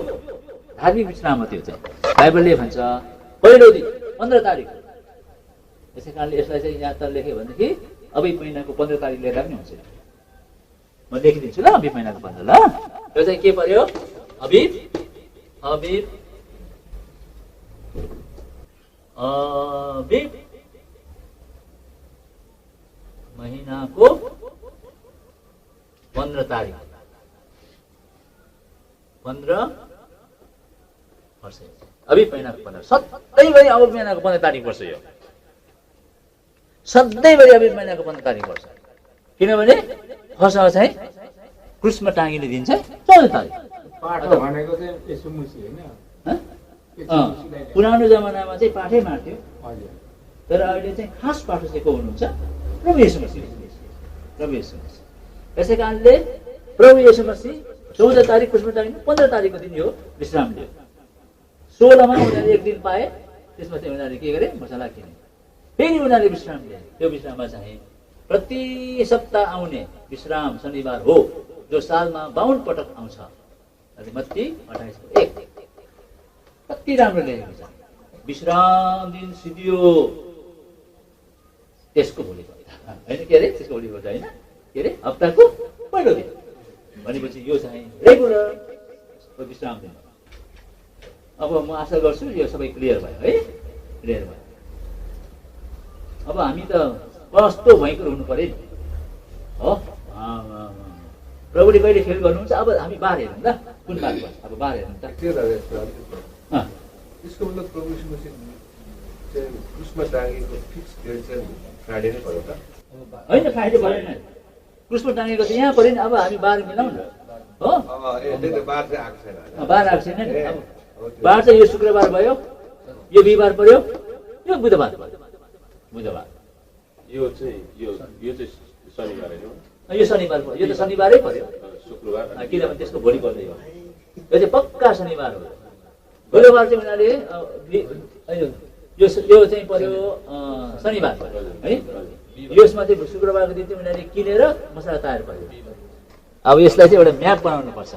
[SPEAKER 1] धार्मिक विश्राम हो त्यो चाहिँ बाइबलले भन्छ पहिलो दिन 15 तारिक यसै कारणले यसलाई चाहिँ यहाँ त लेख्यो भनेदेखि अबिब महिनाको 15 तारिक लेख्दा पनि हुन्छ म लेखिदिन्छु ल अबिब महिनाको 15 ल यो चाहिँ के पर्यो अबिब महिनाको 15 तारिक 15 पर्छ अबिब महिनाको 15 सधैँभरि अबिब महिनाको 15 तारिक पर्छ यो सधैँभरि अबिब महिनाको 15 तारिक पर्छ किनभने फसह चाहिँ क्रुसमा टाँगिने दिन चाहिँ 14 तारिक।
[SPEAKER 4] पाठ भनेको चाहिँ यसो मुसी होइन?
[SPEAKER 1] पुरानो जमानामा चाहिँ पाठै मार्थ्यो,
[SPEAKER 4] हजुर।
[SPEAKER 1] तर अहिले चाहिँ खास पाठक चाहिँ को हुनुहुन्छ? प्रभु येशू मसीह। प्रभु येशू मसीह। यसै कारणले प्रभु येशू मसीह 14 तारिक क्रुसमा टाँगिनु, 15 तारिकको दिन यो विश्राम लियो। 16मा उनीहरूले एक दिन पाए, त्यसमा चाहिँ उनीहरूले के गरे? मसला किने। फेरि उनीहरूले विश्राम लिए। त्यो विश्राममा चाहिँ प्रति सप्ताह आउने विश्राम शनिबार हो, जो सालमा 52 पटक आउँछ। मत्ती 28:1 कति राम्रो लेखेको छ। विश्राम दिन सिद्धियो त्यसको भोलिपल्ट होइन, के अरे त्यसको भोलिपल्ट होइन, के अरे हप्ताको पहिलो दिन भनेपछि यो चाहिँ रेगुलर विश्राम दिन। अब म आशा गर्छु यो सबै क्लियर भयो है, क्लियर भयो। अब हामी त कस्तो भयङ्कर हुनु पर्यो नि हो। प्रभुले कहिले खेल गर्नुहुन्छ? अब हामी बार हेरौँ ल, कुन बार पर्छ? अब बार हेरौँ त।
[SPEAKER 5] त्यसको मतलब प्रभु यीशु मसीह चाहिँ क्रुसमा टाँगेको फिक्स डेट चाहिँ फ्राइडे नै भयो त?
[SPEAKER 1] होइन, फ्राइडे भएन, क्रुसमा टाँगेको चाहिँ यहाँ पऱ्यो नि। अब हामी बार मिलाउँ न हो।
[SPEAKER 5] त्यही त बार चाहिँ आएको छैन।
[SPEAKER 1] बार आएको छैन नि। अब बार चाहिँ यो शुक्रबार भयो, यो बिहिबार पर्यो, यो बुधबार भयो। बुधबार
[SPEAKER 5] यो चाहिँ शनिबार होइन?
[SPEAKER 1] यो शनिबार पर्यो, यो त शनिबारै पर्यो,
[SPEAKER 5] शुक्रबार।
[SPEAKER 1] किनभने त्यसको भोलि पर्दै हो। यो चाहिँ पक्का शनिबार हो। बुधबार चाहिँ उनीहरूले यो चाहिँ पर्यो शनिबार पर्यो है। यसमा चाहिँ शुक्रबारको दिन चाहिँ उनीहरूले किनेर मसला तयार पर्यो। अब यसलाई चाहिँ एउटा म्याप बनाउनु पर्छ।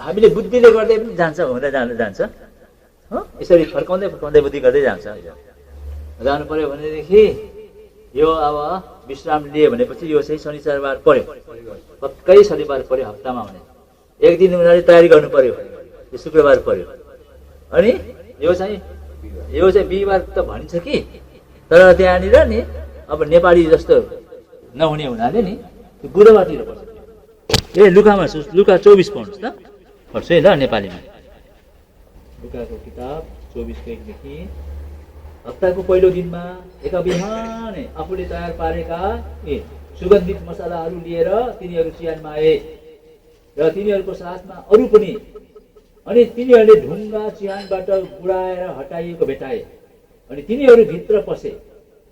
[SPEAKER 1] हामीले बुद्धिले गर्दै पनि जान्छ, हुँदै जान्छ हो। यसरी फर्काउँदै बुद्धि गर्दै जान्छ। जानु पर्यो भनेदेखि यो अब विश्राम लिए भनेपछि यो चाहिँ शनिबार पर्यो, पक्कै शनिबार पर्यो हप्तामा भने। एक दिन उनीहरूले तयारी गर्नु पर्यो, यो शुक्रबार पर्यो। अनि यो चाहिँ बिहिबार त भनिन्छ कि, तर त्यहाँनिर नि अब नेपाली जस्तो नहुने हुनाले नि बुधबारतिर पर्छ। लुकामा लुका 24 पढ्नुहोस् त, पढ्छु है ल नेपालीमा। लुकाको किताब 24:1देखि हप्ताको पहिलो दिनमा एका बिहानै आफूले तयार पारेका सुगन्धित मसलाहरू लिएर तिनीहरू चिहानमा आए र तिनीहरूको साथमा अरू पनि। अनि तिनीहरूले ढुङ्गा चिहानबाट बुढाएर हटाइएको भेटाए। अनि तिनीहरू भित्र पसे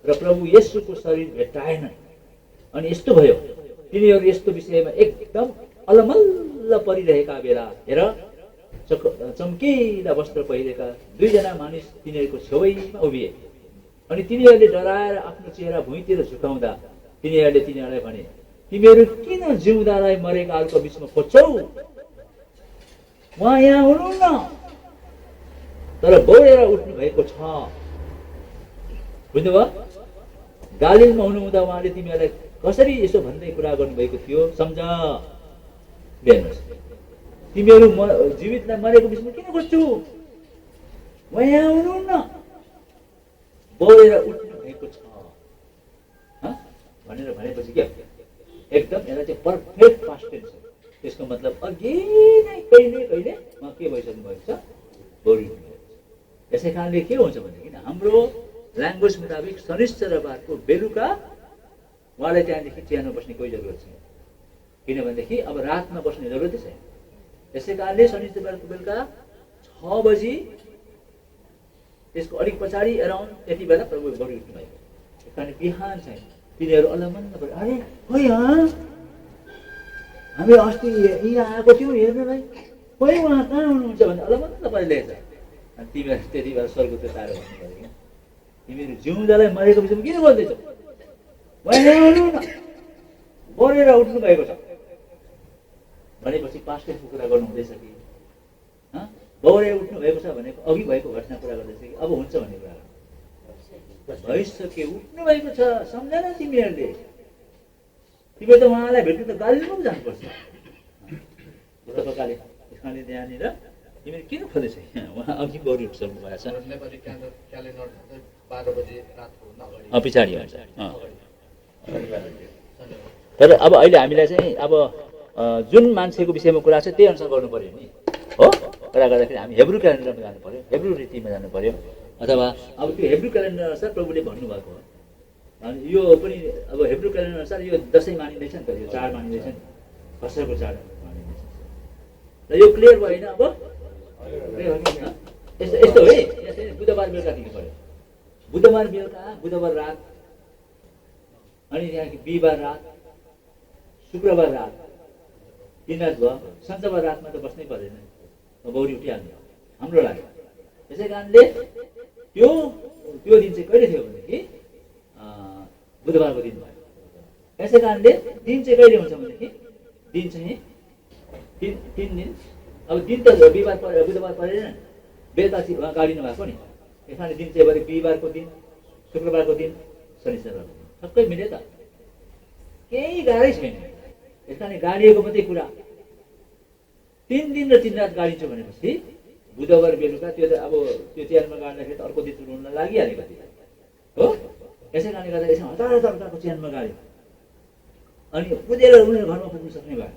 [SPEAKER 1] र प्रभु येशूको शरीर भेटाएनन्। अनि यस्तो भयो, तिनीहरू यस्तो विषयमा एकदम अलमल्ल परिरहेका बेला हेर चम्किला वस्त्र पहिरेका 2 जना मानिस तिनीहरूको छेउमा उभिए। अनि तिनीहरूले डराएर आफ्नो चेहरा भुइँतिर झुकाउँदा तिनीहरूले तिनीहरूलाई भने, तिमीहरू किन जिउँदालाई मरेकाहरूको बिचमा खोज्छौ? उहाँ यहाँ हुनुहुन्न, तर बौडेर उठ्नु भएको छ। बुझ्नुभयो? गालिलमा हुनुहुँदा उहाँले तिमीहरूलाई कसरी यसो भन्दै कुरा गर्नुभएको थियो सम्झ। हेर्नुहोस्, तिमीहरू जीवितलाई मरेको बिचमा किन खोज्छौ? उहाँ यहाँ हुनुहुन्न, बौडेर उठ्नु भएको छ भनेर भनेपछि क्या एकदम यसलाई चाहिँ पर्फेक्ट पास्ट टेन्स हो। त्यसको मतलब अघि नै कहिले उहाँ के भइसक्नु भएको छ? बौडिनु भएको छ। यसै कारणले के हुन्छ भनेदेखि हाम्रो ल्याङ्ग्वेज मुताबिक शनिश्चरबारको बेलुका उहाँलाई त्यहाँदेखि चिहानमा बस्ने कोही जरुरत छैन, किनभनेदेखि अब रातमा बस्ने जरुरतै छैन। यसै कारणले शनिश्चरबारको बेलुका 6 बजी त्यसको अलिक पछाडि एराउन्ड त्यति बेला प्रभु बढी उठ्नु भएको। त्यस कारण बिहान चाहिँ तिनीहरू अलमल्ल पऱ्यो, अरे खोइ हामी अस्ति यहाँ आएको थियौँ हेर्नलाई, खोइ उहाँ कहाँ हुनुहुन्छ भने अलमल्ल परिरहेछ। अनि तिमीहरू त्यति बेला स्वर्गको तारो भन्नु पऱ्यो क्या, तिमीहरू जिउँदालाई मरेको विषयमा किन बोल्दैछौ? बढेर उठ्नु भएको छ भनेपछि पास्ट टेन्सको कुरा गर्नु हुँदैछ कि बौडेर उठ्नु भएको छ भनेको अघि भएको घटना कुरा गर्दैछ कि अब हुन्छ भन्ने कुरा भइसक्यो? उठ्नु भएको छ, सम्झना तिमीहरूले। तिमीहरू त उहाँलाई भेट्नु त गालीमा पो जानुपर्छ यस्तो प्रकारले। त्यस कारणले त्यहाँनिर तिमीहरू किन खोज्दैछ? उहाँ अघि बौडी उठ्सक्नु भएको छ, पछाडि हुन्छ। तर अब अहिले हामीलाई चाहिँ अब जुन मान्छेको विषयमा कुरा छ त्यही अनुसार गर्नु पर्यो नि हो। कुरा गर्दाखेरि हामी हेब्रू क्यालेन्डरमा जानु पर्यो, हेब्रू रीतिमा जानु पर्यो, अथवा अब त्यो हेब्रू क्यालेन्डर अनुसार प्रभुले भन्नुभएको हो अनि यो पनि अब हेब्रू क्यालेन्डर अनुसार यो दसैँ मानिँदैछ नि त, यो चाड मानिँदैछ नि, फसलको चाड मानिँदैछ। र यो क्लियर भएन अब यस्तो यस्तो है, यस्तै बुधबार बेलुका दिनु पऱ्यो, बुधबार बेलुका, बुधबार रात, अनि त्यहाँदेखि बिहिबार रात, शुक्रबार रात, 3 रात भयो, शनिबार रातमा त बस्नै पर्दैन, बौरी उठिहाल्यो हाम्रो लागि। त्यसै कारणले त्यो दिन चाहिँ कहिले थियो भनेदेखि बुधबारको दिन भयो। यसै कारणले दिन चाहिँ कहिले हुन्छ भनेदेखि दिन चाहिँ 3 दिन, अब दिन त बिहिबार बुधबार परेन, बेलुका गाडी नभएको नि, त्यस कारणले दिन चाहिँ बिहिबारको दिन, शुक्रबारको दिन, शनिबारको दिन सबै मिल्यो त, केही गाह्रै छैन। त्यस कारणले गाडिएको मात्रै कुरा 3 दिन र 3 रात गाडिन्छ भनेपछि बुधबार बेलुका त्यो त अब त्यो च्यानमा गाड्दाखेरि त अर्को दिन रुन लागिहाल्यो कति हो। यसै कारणले गर्दा यसमा हतार हतारको च्यानमा गाड्यो अनि कुदेर उनीहरू घरमा पुग्नु सक्ने भयो।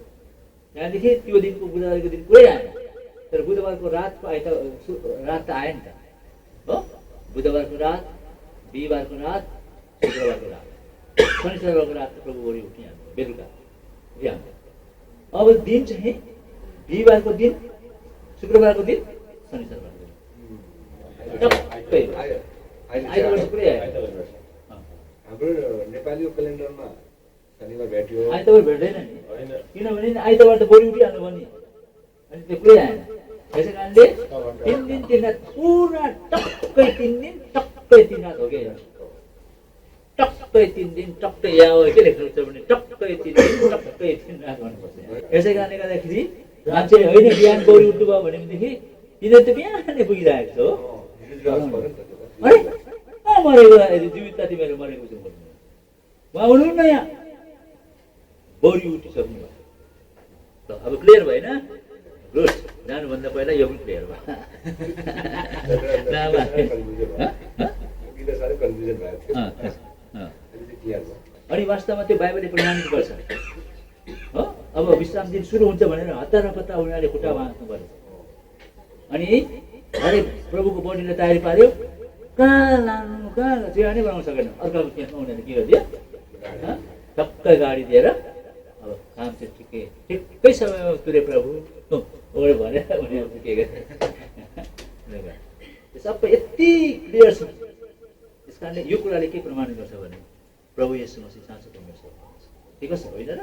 [SPEAKER 1] त्यहाँदेखि त्यो दिनको बुधबारको दिन कुरै आएन, तर बुधबारको रातको रात त आयो नि त हो। बुधबारको रात, बिहिबारको रात, शुक्रबारको रात, शनिबारको रात त प्रभु बढी उठिहाल्यो बेलुका उठिहाल्यो। अब दिन चाहिँ बिहिबारको दिन, शुक्रबारको दिन, शनिबारको दिन
[SPEAKER 5] हाम्रो नेपाली क्यालेन्डरमा शनिबार भेट्यो,
[SPEAKER 1] आइतबार भेट्दैन नि, किनभने आइतबार त बढी उठिहाल्नु भयो नि, अनि त्यो कुरै आएन। त्यसै कारणले 3 दिन 3 रात पुरा टक्कै 3 दिन टक्कै 3 रात हो क्या, टक्कै 3 दिन टक्कै यहाँ के लेख्नु छ भने टक्कै 3 दिन टक्कै 3 रात भन्नुपर्छ। यसै कारणले गर्दाखेरि मान्छे होइन बिहान बौरी उठ्नु भयो भनेदेखि तिनीहरू त बिहानै पुगिरहेको छ हो। अरे मरेको जीवित तिमीहरू मरेको छु भन्नु उहाँ हुनुहुन्न यहाँ, बौरी उठिसक्नु भयो त। अब क्लियर भएन, गुड, जानुभन्दा पहिला यो पनि क्लियर भयो। अनि वास्तवमा त्यो बाइबलले प्रमाणित गर्छ हो। अब विश्राम दिन सुरु हुन्छ भनेर हतार पत्ता उनीहरूले खुट्टा बाँच्नु पर्यो। अनि अरे प्रभुको बडीले तयारी पार्यो, कहाँ लानु कहाँ चिया नै बनाउन सकेन, अर्काको खेतमा उनीहरूले के गरिदियो, टक्कै गाडी दिएर अब काम चाहिँ ठिकै समयमा तुरे प्रभु भनेर उनीहरू के गरे सबै यति क्लियर छ। त्यस कारणले यो कुराले के प्रमाणित गर्छ भने प्रभु येशू मसीह साँचो परमेश्वर ठिक छ, होइन र?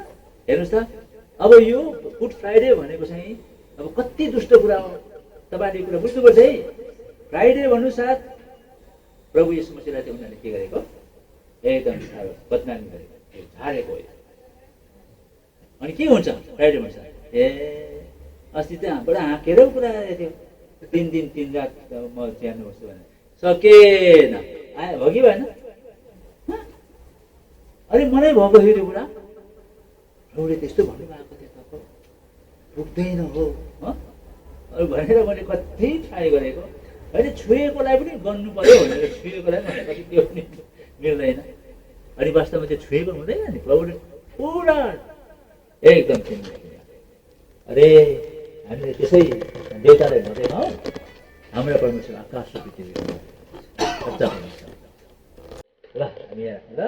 [SPEAKER 1] हेर्नुहोस् त, अब यो गुड फ्राइडे भनेको चाहिँ अब कति दुष्ट कुरा हो, तपाईँले यो कुरा बुझ्नुपर्छ है। फ्राइडे भन्नु साथ प्रभु येशू मसीहलाई चाहिँ उनीहरूले के गरेको, एकदम साह्रो बदनामी गरेको, झारेको हो। अनि के हुन्छ फ्राइडे भन्छ, ए अस्ति त हामीबाट हाँकेर कुरा आएको थियो, 3 दिन 3 रात म च्यार्नु बस्छु भने सकेन, आयो हो कि भएन? अरे मलाई भएको थियो त्यो कुरा, प्रभुले त्यस्तो भन्नुभएको थियो, त पुग्दैन हो भनेर मैले कति ट्राई गरेको होइन, छुएकोलाई पनि गर्नु पर्यो भनेर छुएकोलाई भने कति त्यो पनि मिल्दैन। अनि वास्तवमा त्यो छुएको हुँदैन नि, प्रभुले पुरा एकदम चिन्दैन। अरे हामीले त्यसै देवतालाई भन्दैनौँ, हाम्रो परमेश्वर आकाश र पृथ्वी सच्चा परमेश्वर। ल हामी यहाँ ल